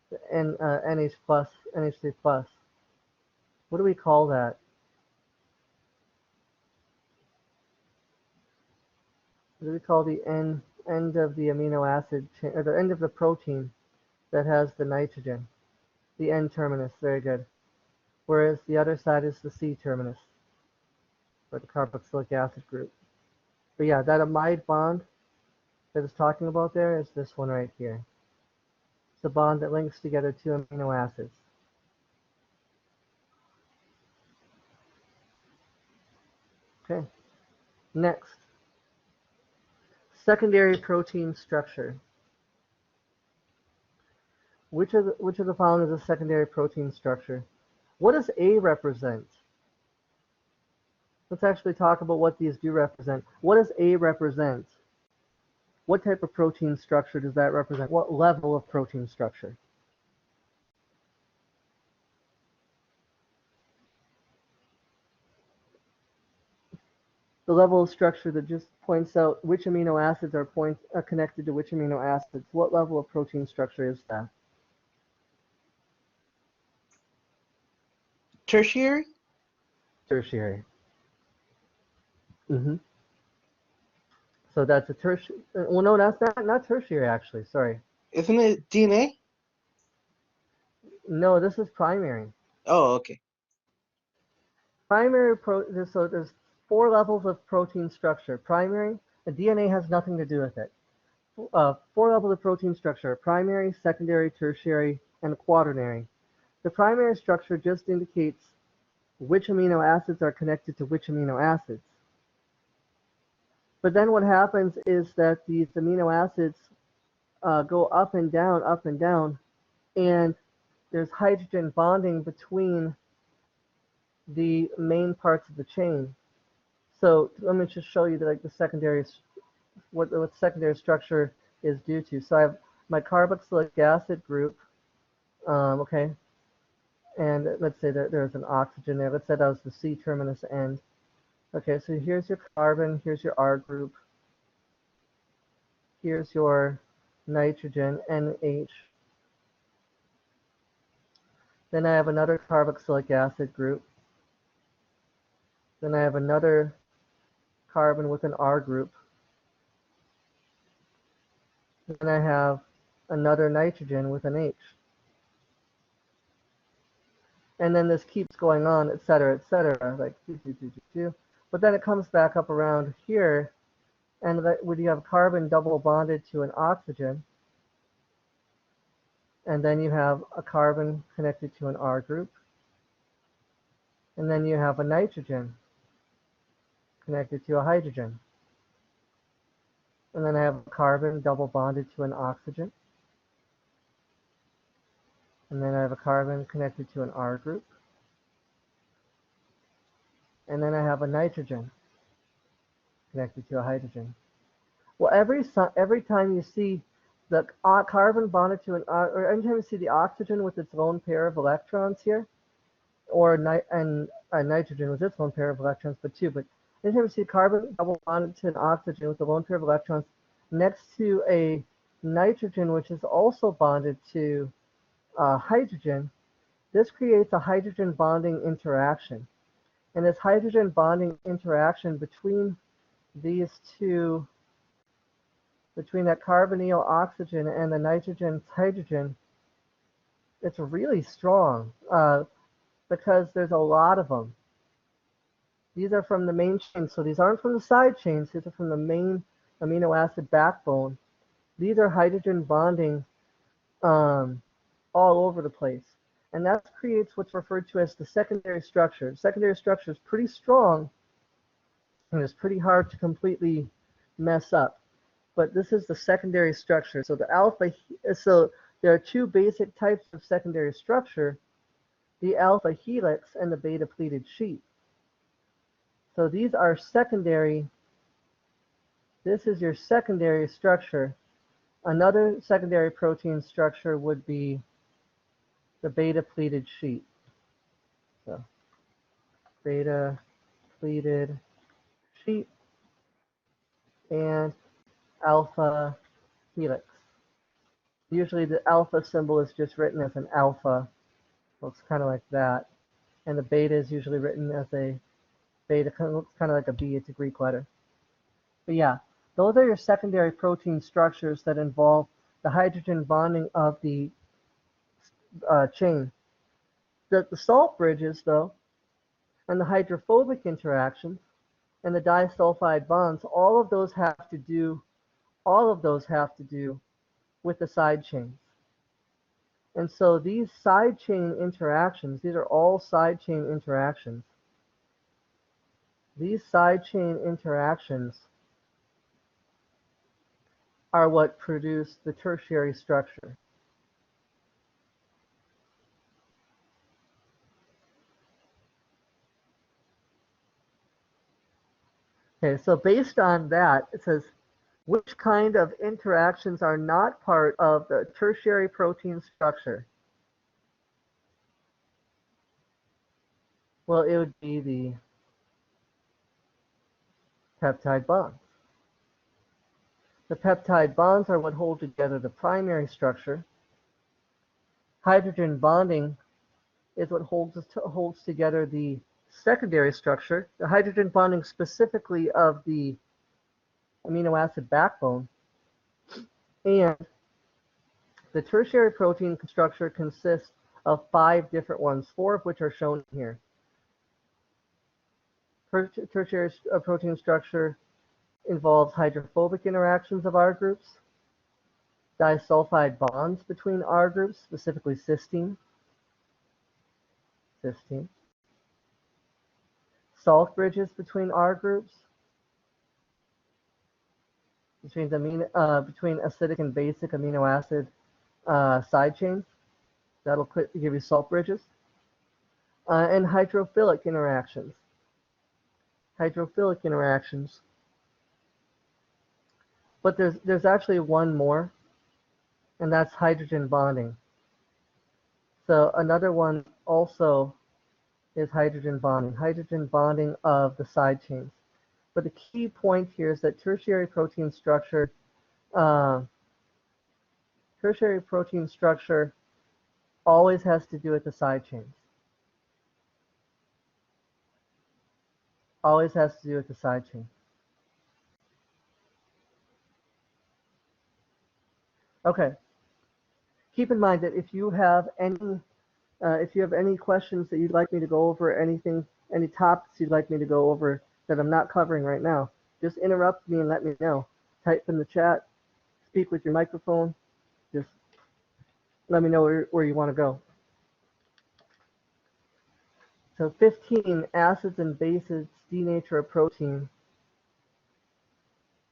the NH plus, NH3 plus? What do we call that? What do we call the end of the amino acid chain, or the end of the protein that has the nitrogen? The N terminus, very good. Whereas the other side is the C terminus, or the carboxylic acid group. But yeah, that amide bond that it's talking about there is this one right here. It's a bond that links together two amino acids. Okay, next. Secondary protein structure. Which of the following is a secondary protein structure? What does A represent? Let's actually talk about what these do represent. What does A represent? What type of protein structure does that represent? What level of protein structure? The level of structure that just points out which amino acids are connected to which amino acids. What level of protein structure is that? Tertiary? Tertiary. Mm-hmm. So that's a tertiary. Well, no, that's not tertiary actually. Sorry. Isn't it DNA? No, this is primary. Oh, okay. So there's four levels of protein structure. Primary, the DNA has nothing to do with it. Four levels of protein structure: primary, secondary, tertiary, and quaternary. The primary structure just indicates which amino acids are connected to which amino acids. But then what happens is that these amino acids go up and down, and there's hydrogen bonding between the main parts of the chain. So let me just show you like the secondary, what secondary structure is due to. So I have my carboxylic acid group Okay, and let's say that there's an oxygen there. Let's say that was the C terminus end. Okay, so here's your carbon, here's your R group, here's your nitrogen, NH. Then I have another carboxylic acid group. Then I have another carbon with an R group. Then I have another nitrogen with an H. And then this keeps going on, et cetera, like do. But then it comes back up around here, and when you have carbon double bonded to an oxygen, and then you have a carbon connected to an R group, and then you have a nitrogen connected to a hydrogen. And then I have a carbon double bonded to an oxygen, and then I have a carbon connected to an R group, and then I have a nitrogen connected to a hydrogen. Well, every time you see the carbon bonded to or anytime you see the oxygen with its lone pair of electrons here, or nitrogen with its lone pair of electrons, but anytime you see carbon double bonded to an oxygen with a lone pair of electrons next to a nitrogen which is also bonded to hydrogen, this creates a hydrogen bonding interaction. And this hydrogen bonding interaction between these two, between that carbonyl oxygen and the nitrogen hydrogen, it's really strong because there's a lot of them. These are from the main chain, so these aren't from the side chains, these are from the main amino acid backbone. These are hydrogen bonding all over the place. And that creates what's referred to as the secondary structure. The secondary structure is pretty strong and it's pretty hard to completely mess up. But this is the secondary structure. So there are two basic types of secondary structure, the alpha helix and the beta pleated sheet. So these are secondary. This is your secondary structure. Another secondary protein structure would be the beta pleated sheet. So beta pleated sheet and alpha helix. Usually the alpha symbol is just written as an alpha. Looks kind of like that. And the beta is usually written as a beta, looks kind of like a B, it's a Greek letter. But yeah, those are your secondary protein structures that involve the hydrogen bonding of the chain. The salt bridges, though, and the hydrophobic interactions, and the disulfide bonds, all of those have to do with the side chains. And so these side chain interactions, these are all side chain interactions. These side chain interactions are what produce the tertiary structure. Okay, so based on that, it says, which kind of interactions are not part of the tertiary protein structure? Well, it would be the peptide bonds. The peptide bonds are what hold together the primary structure. Hydrogen bonding is what holds together the secondary structure. The hydrogen bonding specifically of the amino acid backbone. And the tertiary protein structure consists of 5 different ones, 4 of which are shown here. Tertiary protein structure involves hydrophobic interactions of R groups, disulfide bonds between R groups, specifically cysteine, salt bridges between R groups, between acidic and basic amino acid side chains. That'll give you salt bridges. And hydrophilic interactions. But there's actually one more, and that's hydrogen bonding. So another one also is hydrogen bonding of the side chains. But the key point here is that uh, tertiary protein structure always has to do with the side chains. Always has to do with the side chain. Okay. Keep in mind that if you have any questions that you'd like me to go over, any topics you'd like me to go over that I'm not covering right now, just interrupt me and let me know. Type in the chat, speak with your microphone, just let me know where you want to go. So 15, acids and bases denature a protein.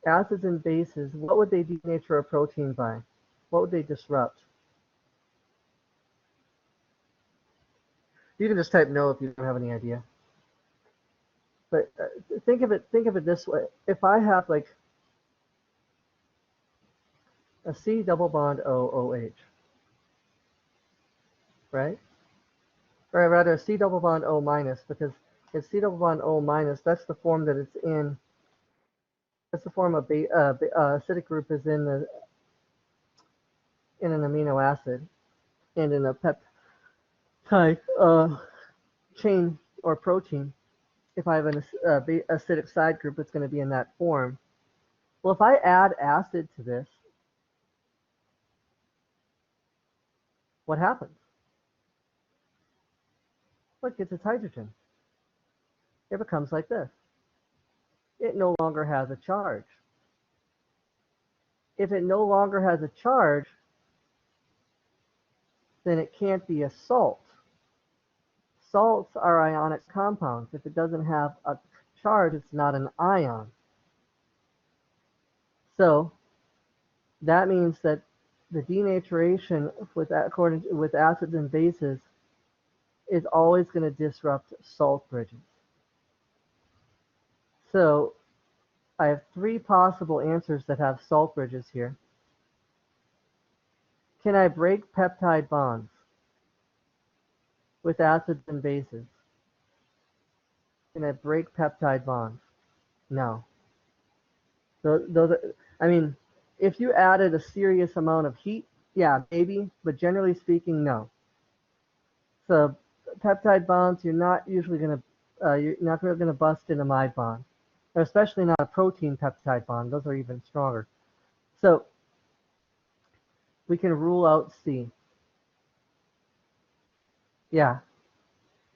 Acids and bases, what would they denature a protein by? What would they disrupt? You can just type no if you don't have any idea. But think of it this way. If I have like a C double bond OOH, right? Or rather a C double bond O minus, because it's C double bond O minus, that's the form that it's in. That's the form of acidic group is in an amino acid and in a peptide chain or protein. If I have an acidic side group, it's going to be in that form. Well, if I add acid to this, what happens? What gets its hydrogen? It becomes like this. It no longer has a charge. If it no longer has a charge, then it can't be a salt. Salts are ionic compounds. If it doesn't have a charge, it's not an ion. So that means that the denaturation with acids and bases is always going to disrupt salt bridges. So I have three possible answers that have salt bridges here. Can I break peptide bonds with acids and bases? Can I break peptide bonds? No. I mean, if you added a serious amount of heat, yeah, maybe, but generally speaking, no. So peptide bonds, you're not really going to bust an amide bond, especially not a protein peptide bond. Those are even stronger. So we can rule out C. Yeah,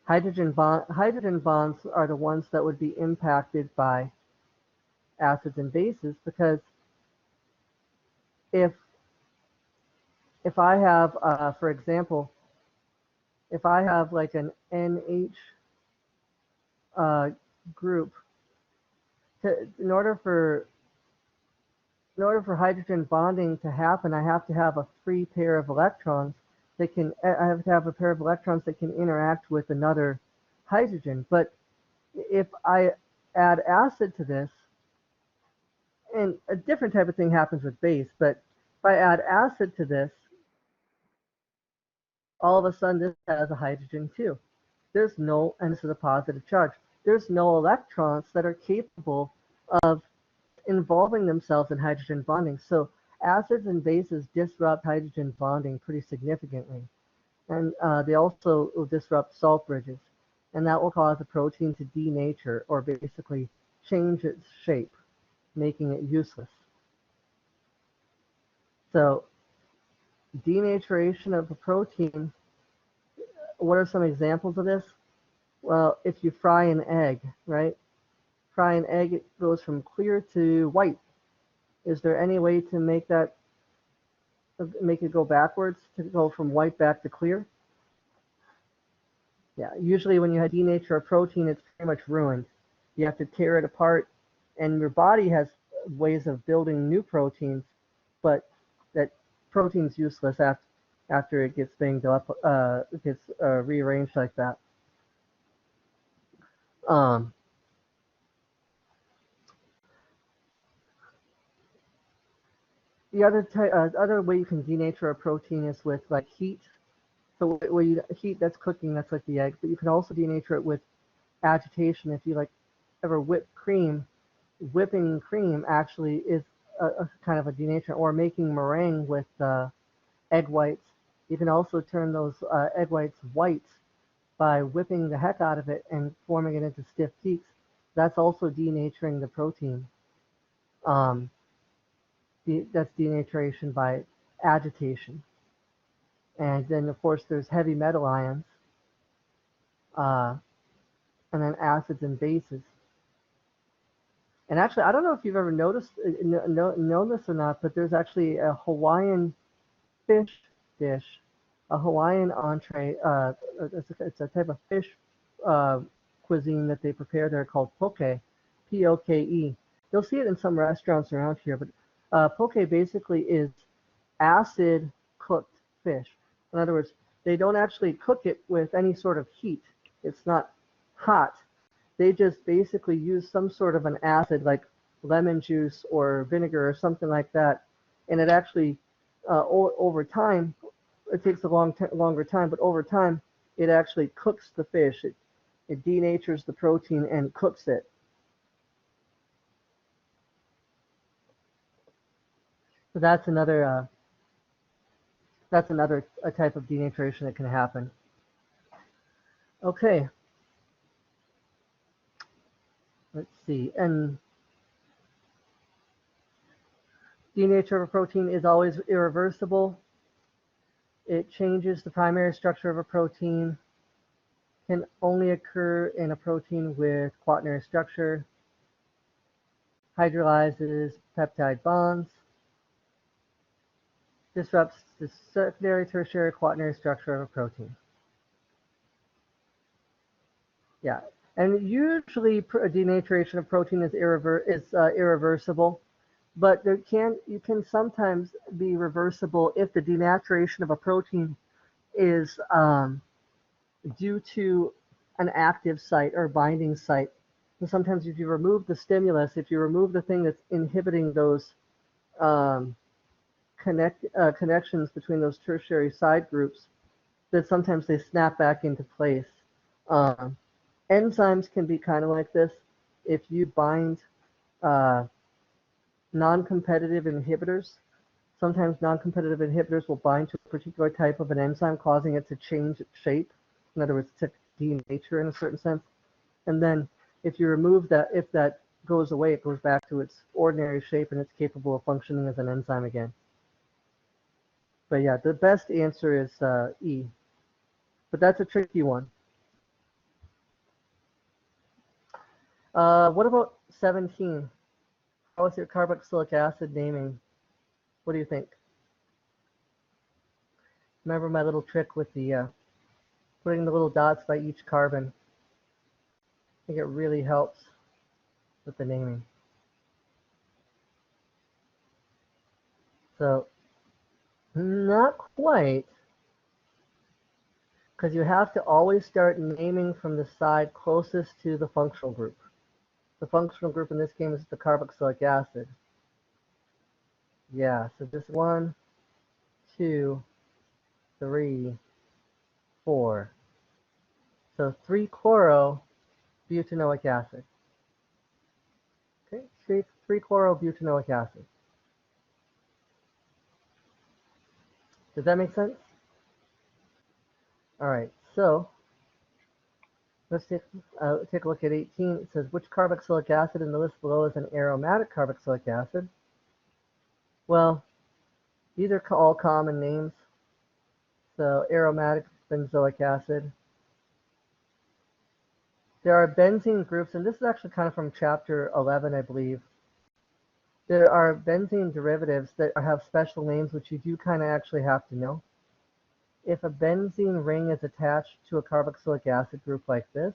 hydrogen bonds are the ones that would be impacted by acids and bases, because if I have, for example, if I have like an NH group, in order for hydrogen bonding to happen, I have to have a free pair of electrons I have to have a pair of electrons that can interact with another hydrogen. But if I add acid to this, and a different type of thing happens with base, but if I add acid to this, all of a sudden this has a hydrogen too. And this is a positive charge. There's no electrons that are capable of involving themselves in hydrogen bonding. So acids and bases disrupt hydrogen bonding pretty significantly. And they also will disrupt salt bridges. And that will cause a protein to denature, or basically change its shape, making it useless. So denaturation of a protein, what are some examples of this? Well, if you fry an egg, right? Fry an egg, it goes from clear to white. Is there any way to make it go backwards, to go from white back to clear? Yeah, usually when you denature a protein, it's pretty much ruined. You have to tear it apart, and your body has ways of building new proteins, but that protein's useless after it gets rearranged like that. The other way you can denature a protein is with like heat. So when you heat, that's cooking, that's like the egg. But you can also denature it with agitation. If you like ever whip cream, whipping cream actually is a kind of a denaturant, or making meringue with egg whites. You can also turn those egg whites white by whipping the heck out of it and forming it into stiff peaks. That's also denaturing the protein. Um, that's denaturation by agitation. And then, of course, there's heavy metal ions, uh, and then acids and bases. And actually, I don't know if you've ever noticed, known this or not, but there's actually a Hawaiian fish dish, a Hawaiian entree. It's a type of fish uh, cuisine that they prepare there called poke, Poke. You'll see it in some restaurants around here, but poke basically is acid cooked fish. In other words, they don't actually cook it with any sort of heat. It's not hot. They just basically use some sort of an acid like lemon juice or vinegar or something like that. And it actually, over time, it takes a longer time, but over time, it actually cooks the fish. It denatures the protein and cooks it. So that's another a type of denaturation that can happen. Okay, let's see. And denature of a protein is always irreversible. It changes the primary structure of a protein, can only occur in a protein with quaternary structure, hydrolyzes peptide bonds, disrupts the secondary, tertiary, quaternary structure of a protein. Yeah, and usually denaturation of protein is irreversible, but you can sometimes be reversible if the denaturation of a protein is due to an active site or binding site. And sometimes if you remove the stimulus, if you remove the thing that's inhibiting those um, connections between those tertiary side groups, that sometimes they snap back into place. Um, Enzymes can be kind of like this. If you bind uh, non-competitive inhibitors, sometimes non-competitive inhibitors will bind to a particular type of an enzyme, causing it to change its shape. In other words, to denature in a certain sense. And then if you remove that, if that goes away, it goes back to its ordinary shape and it's capable of functioning as an enzyme again. But yeah, the best answer is E. But that's a tricky one. What about 17? How is your carboxylic acid naming? What do you think? Remember my little trick with the putting the little dots by each carbon? I think it really helps with the naming. So, not quite, because you have to always start naming from the side closest to the functional group. The functional group in this game is the carboxylic acid. Yeah, so just 1, 2, 3, 4. So 3-chloro-butanoic acid. Okay, 3-chloro-butanoic acid. Does that make sense? All right, so let's take a look at 18. It says, which carboxylic acid in the list below is an aromatic carboxylic acid? Well, these are all common names. So aromatic benzoic acid. There are benzene groups, and this is actually kind of from chapter 11, I believe. There are benzene derivatives that have special names, which you do kind of actually have to know. If a benzene ring is attached to a carboxylic acid group like this,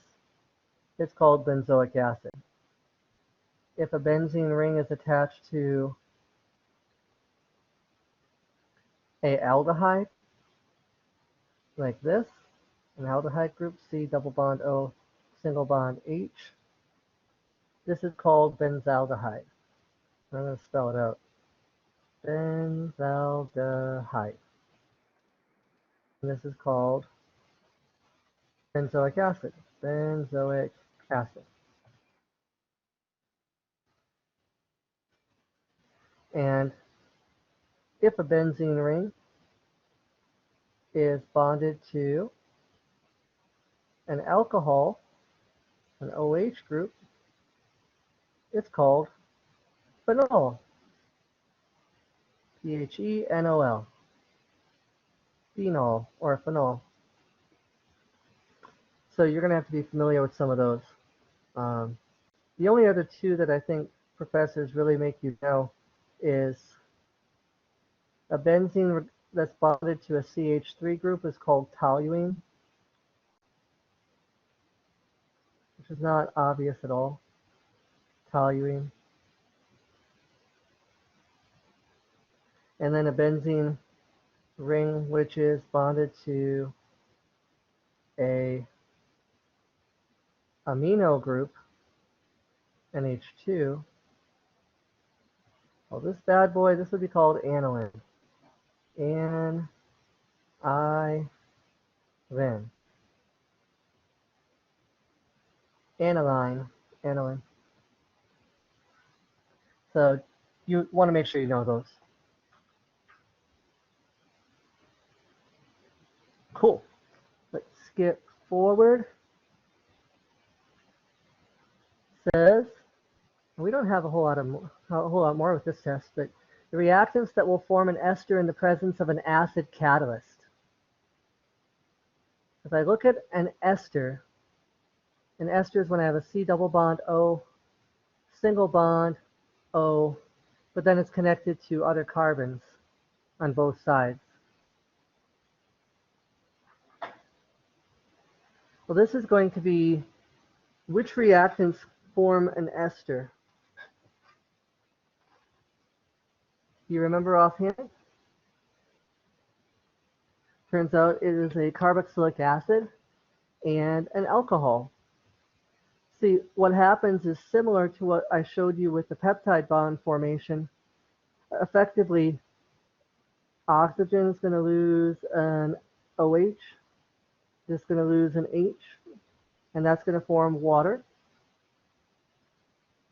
it's called benzoic acid. If a benzene ring is attached to a aldehyde, like this, an aldehyde group, C double bond O, single bond H, this is called benzaldehyde. I'm going to spell it out. Benzaldehyde. And this is called benzoic acid. Benzoic acid. And if a benzene ring is bonded to an alcohol, an OH group, it's called phenol. Phenol. Phenol or phenol. So you're going to have to be familiar with some of those. The only other two that I think professors really make you know is a benzene that's bonded to a CH3 group is called toluene, which is not obvious at all. Toluene. And then a benzene ring which is bonded to a amino group, NH2. Well, this bad boy, this would be called aniline. Aniline. Aniline. So you want to make sure you know those. Cool. Let's skip forward. Says we don't have a whole lot more with this test, but the reactants that will form an ester in the presence of an acid catalyst. If I look at an ester is when I have a C double bond O, single bond O, but then it's connected to other carbons on both sides. Well, this is going to be which reactants form an ester. Do you remember offhand? Turns out it is a carboxylic acid and an alcohol. See, what happens is similar to what I showed you with the peptide bond formation. Effectively, oxygen is going to lose an OH, this is going to lose an H, and that's going to form water.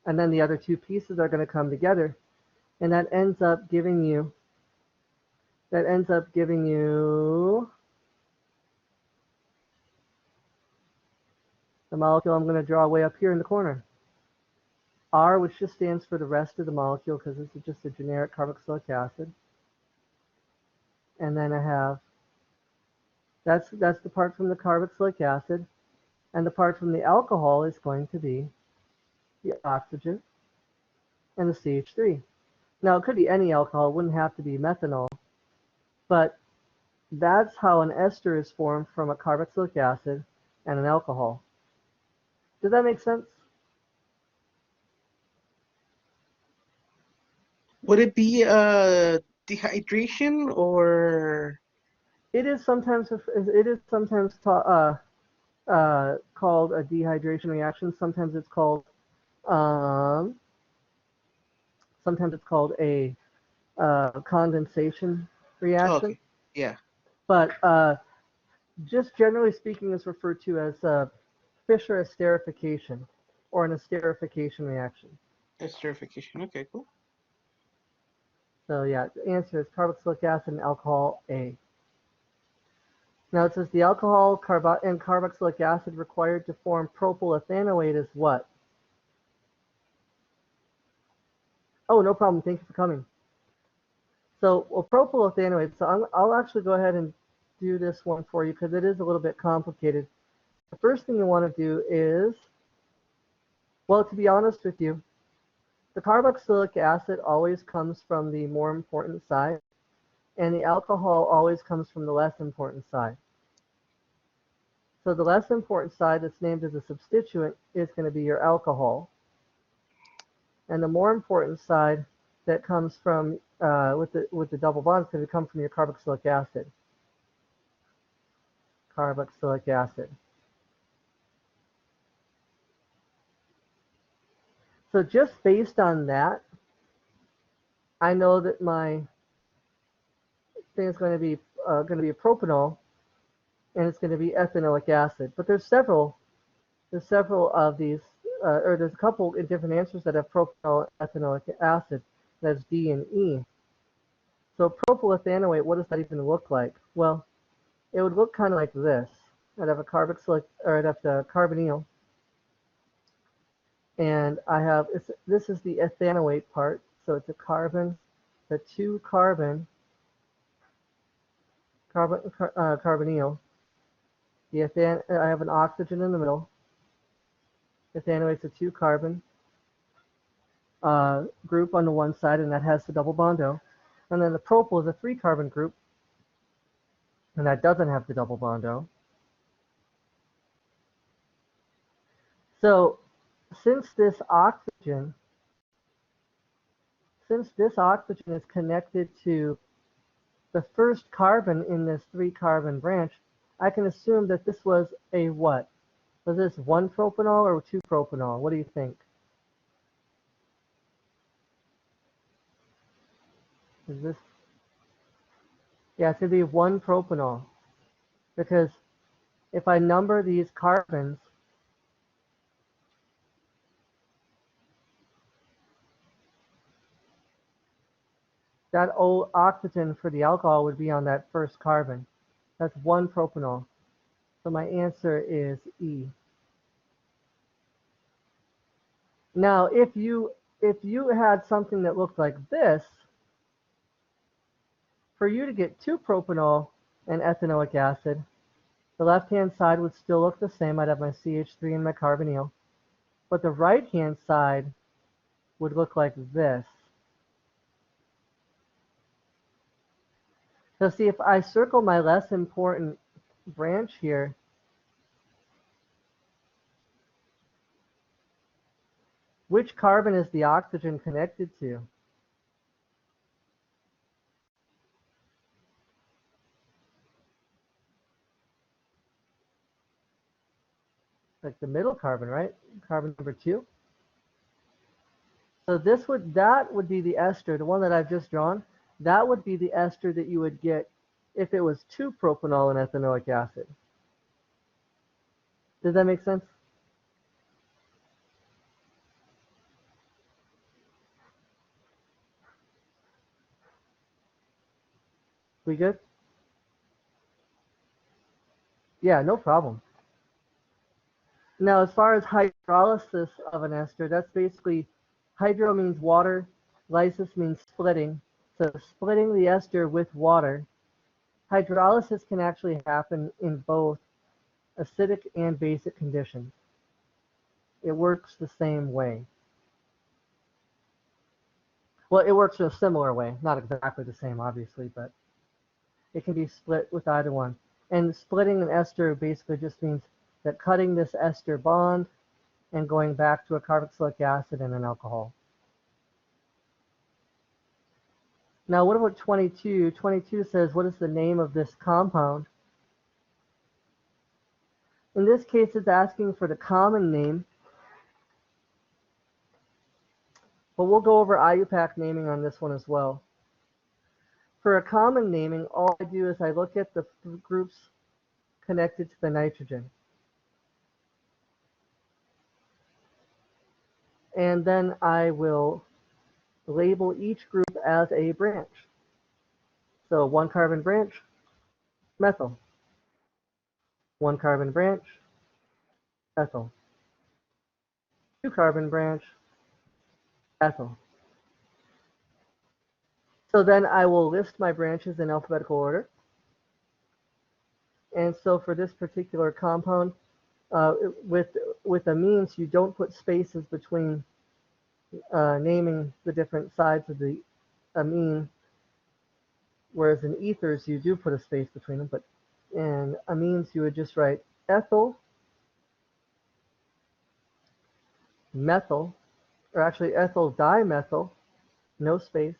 And then the other two pieces are going to come together, and that ends up giving you the molecule I'm going to draw way up here in the corner. R, which just stands for the rest of the molecule because this is just a generic carboxylic acid. And then I have, that's the part from the carboxylic acid, and the part from the alcohol is going to be the oxygen and the CH3. Now it could be any alcohol, it wouldn't have to be methanol, but that's how an ester is formed from a carboxylic acid and an alcohol. Does that make sense? Would it be dehydration or? It is sometimes called a dehydration reaction. Sometimes it's called a condensation reaction. Okay. Yeah. But just generally speaking, is referred to as Fischer esterification or an esterification reaction. Esterification. Okay, cool. So yeah, the answer is carboxylic acid and alcohol A. Now it says the alcohol and carboxylic acid required to form propylethanoate is what? Oh, no problem. Thank you for coming. So, well, propylethanoate. So I'll actually go ahead and do this one for you because it is a little bit complicated. The first thing you want to do is, well, to be honest with you, the carboxylic acid always comes from the more important side, and the alcohol always comes from the less important side. So the less important side that's named as a substituent is going to be your alcohol. And the more important side that comes from, with the double bond, is going to come from your carboxylic acid. Carboxylic acid. So just based on that, I know that my thing is going to be a propanol, and it's going to be ethanoic acid. But there's several of these, or there's a couple in different answers that have propanol ethanoic acid. That's D and E. So propylethanoate, what does that even look like? Well, it would look kind of like this. I'd have a carboxylic, or I'd have the carbonyl, and this is the ethanoate part. So it's a carbon, the two carbon, carbonyl. I have an oxygen in the middle. Ethanoate's a two carbon group on the one side, and that has the double bond O. And then the propyl is a three carbon group, and that doesn't have the double bond O. So since this oxygen is connected to the first carbon in this three carbon branch, I can assume that this was a what? Was this one propanol or two propanol? What do you think? Is this? Yeah, it's going to be one propanol. Because if I number these carbons, that old oxygen for the alcohol would be on that first carbon. That's one propanol. So my answer is E. Now, if you had something that looked like this, for you to get two propanol and ethanoic acid, the left-hand side would still look the same. I'd have my CH3 and my carbonyl. But the right-hand side would look like this. So see, if I circle my less important branch here, which carbon is the oxygen connected to? Like the middle carbon, right? Carbon number 2. So that would be the ester, the one that I've just drawn. That would be the ester that you would get if it was 2-propanol and ethanoic acid. Does that make sense? We good? Yeah, no problem. Now, as far as hydrolysis of an ester, that's basically, hydro means water, lysis means splitting. So splitting the ester with water. Hydrolysis can actually happen in both acidic and basic conditions. It works the same way. Well, it works in a similar way, not exactly the same, obviously, but it can be split with either one. And splitting an ester basically just means that cutting this ester bond and going back to a carboxylic acid and an alcohol. Now, what about 22? 22 says, what is the name of this compound? In this case, it's asking for the common name, but we'll go over IUPAC naming on this one as well. For a common naming, all I do is I look at the groups connected to the nitrogen. And then I will label each group as a branch. So 1 carbon branch, methyl. 1 carbon branch, ethyl. 2 carbon branch, ethyl. So then I will list my branches in alphabetical order. And so for this particular compound, with amines, you don't put spaces between naming the different sides of the amine, whereas in ethers, you do put a space between them. But in amines, you would just write ethyl, methyl, or actually ethyl dimethyl, no space.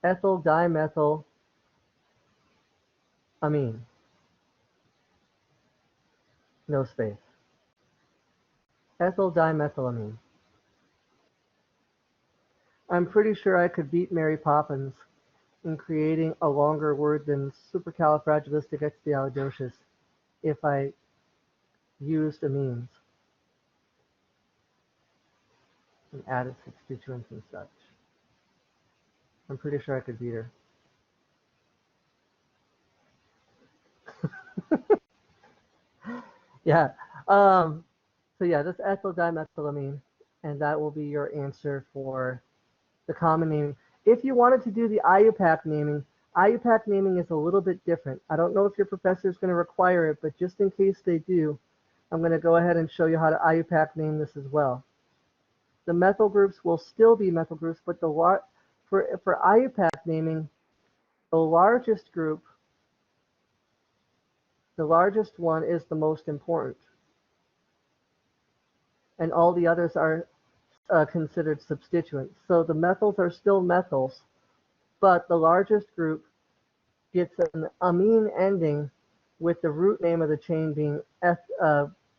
Ethyl dimethyl amine, no space. Ethyl dimethylamine. I'm pretty sure I could beat Mary Poppins in creating a longer word than supercalifragilisticexpialidocious if I used amines and added substituents and such. I'm pretty sure I could beat her. Yeah. So yeah, this ethyl dimethylamine, and that will be your answer for the common naming. If you wanted to do the IUPAC naming is a little bit different. I don't know if your professor is going to require it, but just in case they do, I'm going to go ahead and show you how to IUPAC name this as well. The methyl groups will still be methyl groups, but for IUPAC naming, the largest group, the largest one is the most important, and all the others are considered substituents. So the methyls are still methyls, but the largest group gets an amine ending with the root name of the chain being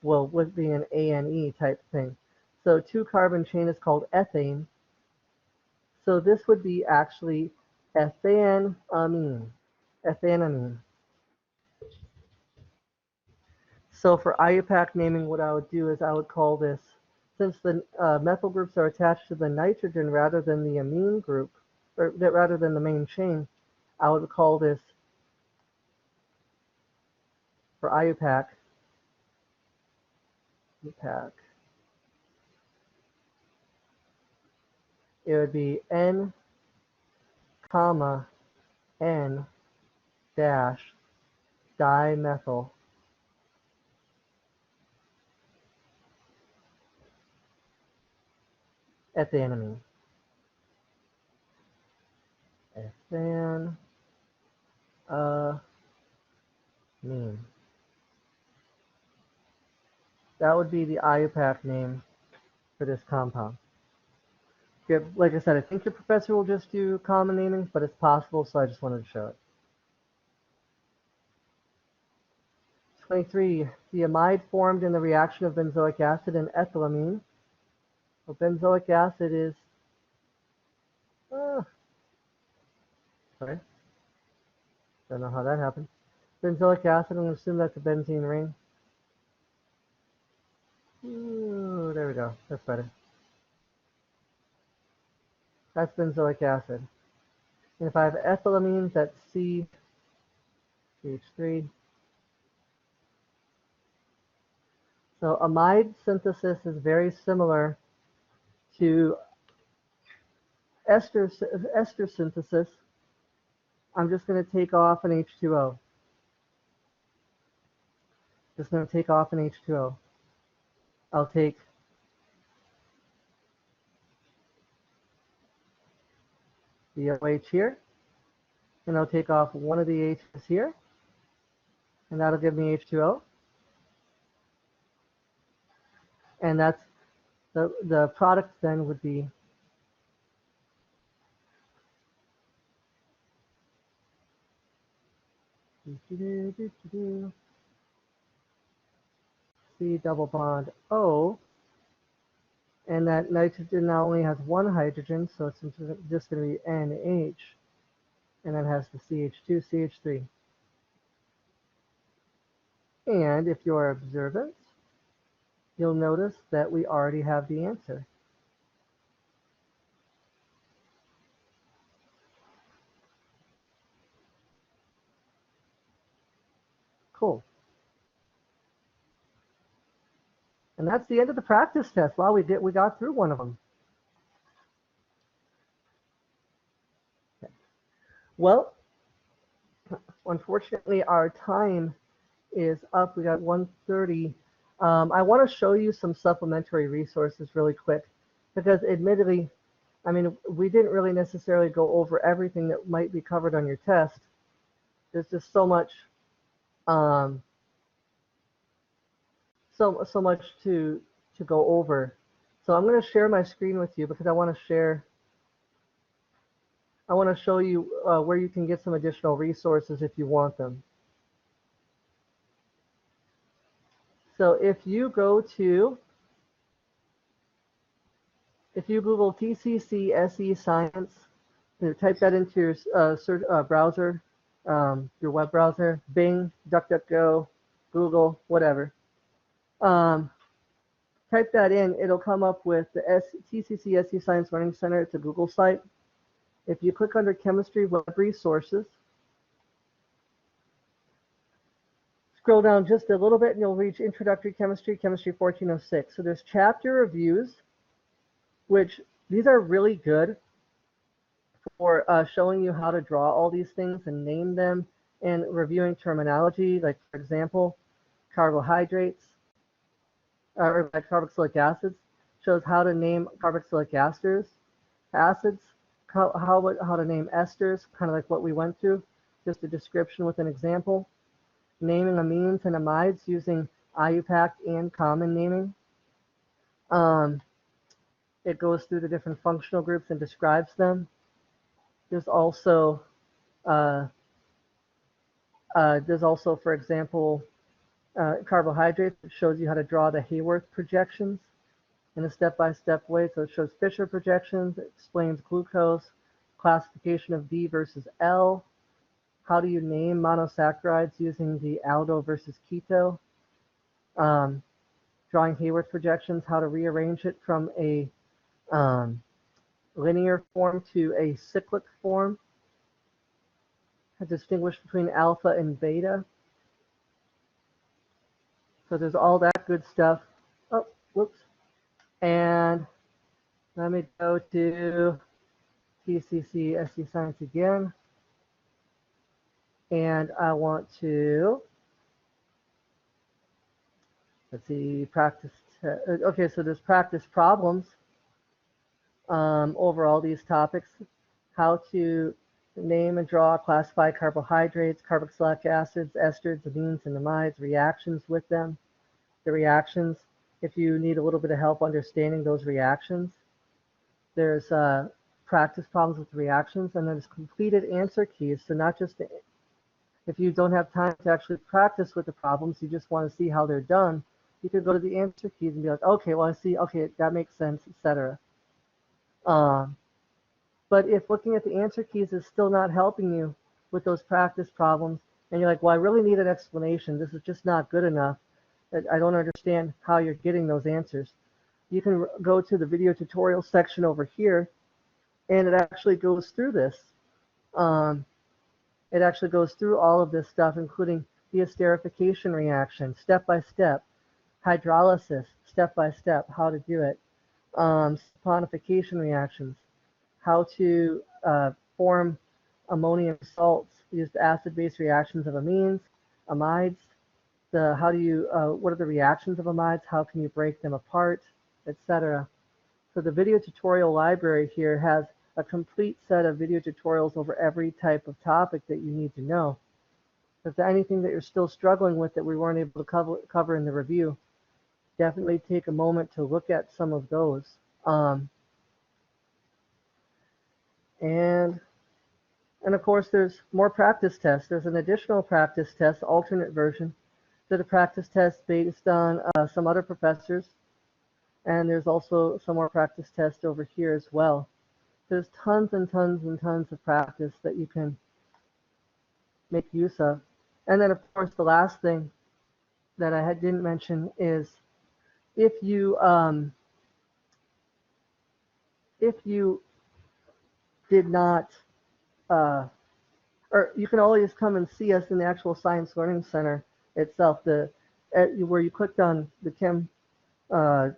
with being an ANE type thing. So 2-carbon chain is called ethane. So this would be actually ethanamine. Ethanamine. So for IUPAC naming, what I would do is I would call this, since the methyl groups are attached to the nitrogen rather than the amine group, or rather than the main chain, I would call this, for IUPAC, it would be N, comma, N dash dimethyl ethanamine. Ethanamine. That would be the IUPAC name for this compound. Like I said, I think your professor will just do common naming, but it's possible, so I just wanted to show it. 23. The amide formed in the reaction of benzoic acid and ethylamine. Well, benzoic acid is, sorry, don't know how that happened. Benzoic acid, I'm going to assume that's a benzene ring. Ooh, there we go, that's better. That's benzoic acid. And if I have ethylamines, that's CH3. So amide synthesis is very similar to ester synthesis. I'm just going to take off an H2O. Just going to take off an H2O. I'll take the OH here, and I'll take off one of the H's here, and that'll give me H2O. And that's the product then would be C double bond O, and that nitrogen now only has one hydrogen, so it's just going to be NH, and then has the CH2, CH3. And if you're observant, you'll notice that we already have the answer. Cool. And that's the end of the practice test. Wow, we got through one of them. Okay. Well, unfortunately, our time is up. We got 1:30. I want to show you some supplementary resources really quick, because admittedly, I mean, we didn't really necessarily go over everything that might be covered on your test. There's just so much, so much to go over. So I'm going to share my screen with you because I want to show you where you can get some additional resources if you want them. So if you go to if you Google TCC SE Science, type that into your search browser, your web browser, Bing, DuckDuckGo, Google, whatever. Type that in, it'll come up with the TCC SE Science Learning Center. It's a Google site. If you click under Chemistry Web Resources, scroll down just a little bit and you'll reach Introductory Chemistry, Chemistry 1406. So there's chapter reviews, which these are really good for showing you how to draw all these things and name them and reviewing terminology, like for example, carbohydrates, or like carboxylic acids, shows how to name carboxylic acids, how to name esters, kind of like what we went through, just a description with an example. Naming amines and amides using IUPAC and common naming. It goes through the different functional groups and describes them. There's also, for example, carbohydrates. It shows you how to draw the Hayworth projections in a step-by-step way. So it shows Fisher projections, it explains glucose, classification of D versus L, how do you name monosaccharides using the aldo versus keto, drawing Hayworth projections, how to rearrange it from a linear form to a cyclic form, distinguish between alpha and beta. So there's all that good stuff. Oh, whoops. And let me go to TCC SE Science again. And I want to, let's see, practice. Okay, so there's practice problems over all these topics. How to name and draw, classify carbohydrates, carboxylic acids, esters, amines, and amides, reactions with them. The reactions, if you need a little bit of help understanding those reactions, there's practice problems with reactions, and then there's completed answer keys. So not just if you don't have time to actually practice with the problems, you just want to see how they're done, you could go to the answer keys and be like, okay, well, I see, okay, that makes sense, etc. But if looking at the answer keys is still not helping you with those practice problems, and you're like, well, I really need an explanation, this is just not good enough, I don't understand how you're getting those answers, you can go to the video tutorial section over here, and it actually goes through this. It actually goes through all of this stuff, including the esterification reaction, step by step, hydrolysis, step by step, how to do it, saponification reactions, how to form ammonium salts, use acid-base reactions of amines, amides, what are the reactions of amides, how can you break them apart, etc. So the video tutorial library here has a complete set of video tutorials over every type of topic that you need to know. If there's anything that you're still struggling with that we weren't able to cover in the review, definitely take a moment to look at some of those. And of course, there's more practice tests. There's an additional practice test, alternate version. Did a practice test based on some other professors. And there's also some more practice tests over here as well. There's tons and tons and tons of practice that you can make use of. And then, of course, the last thing that I didn't mention is if you did not, or you can always come and see us in the actual Science Learning Center itself, where you clicked on the Chem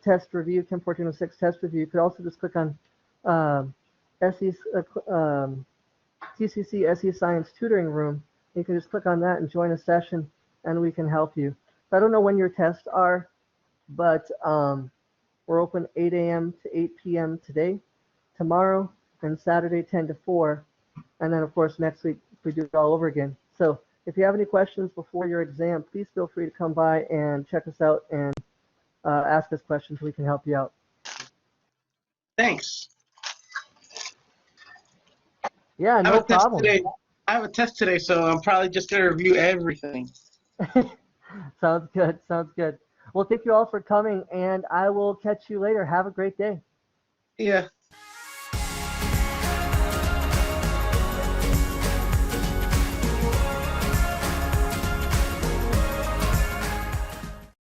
test review, Chem 1406 test review. You could also just click on TCC SE Science Tutoring Room. You can just click on that and join a session, and we can help you. So I don't know when your tests are, but we're open 8 a.m. to 8 p.m. today, tomorrow, and Saturday 10 to 4. And then, of course, next week we do it all over again. So if you have any questions before your exam, please feel free to come by and check us out and ask us questions. We can help you out. Thanks. Yeah, no problem. I have a test today, so I'm probably just going to review everything. Sounds good. Sounds good. Well, thank you all for coming, and I will catch you later. Have a great day. Yeah.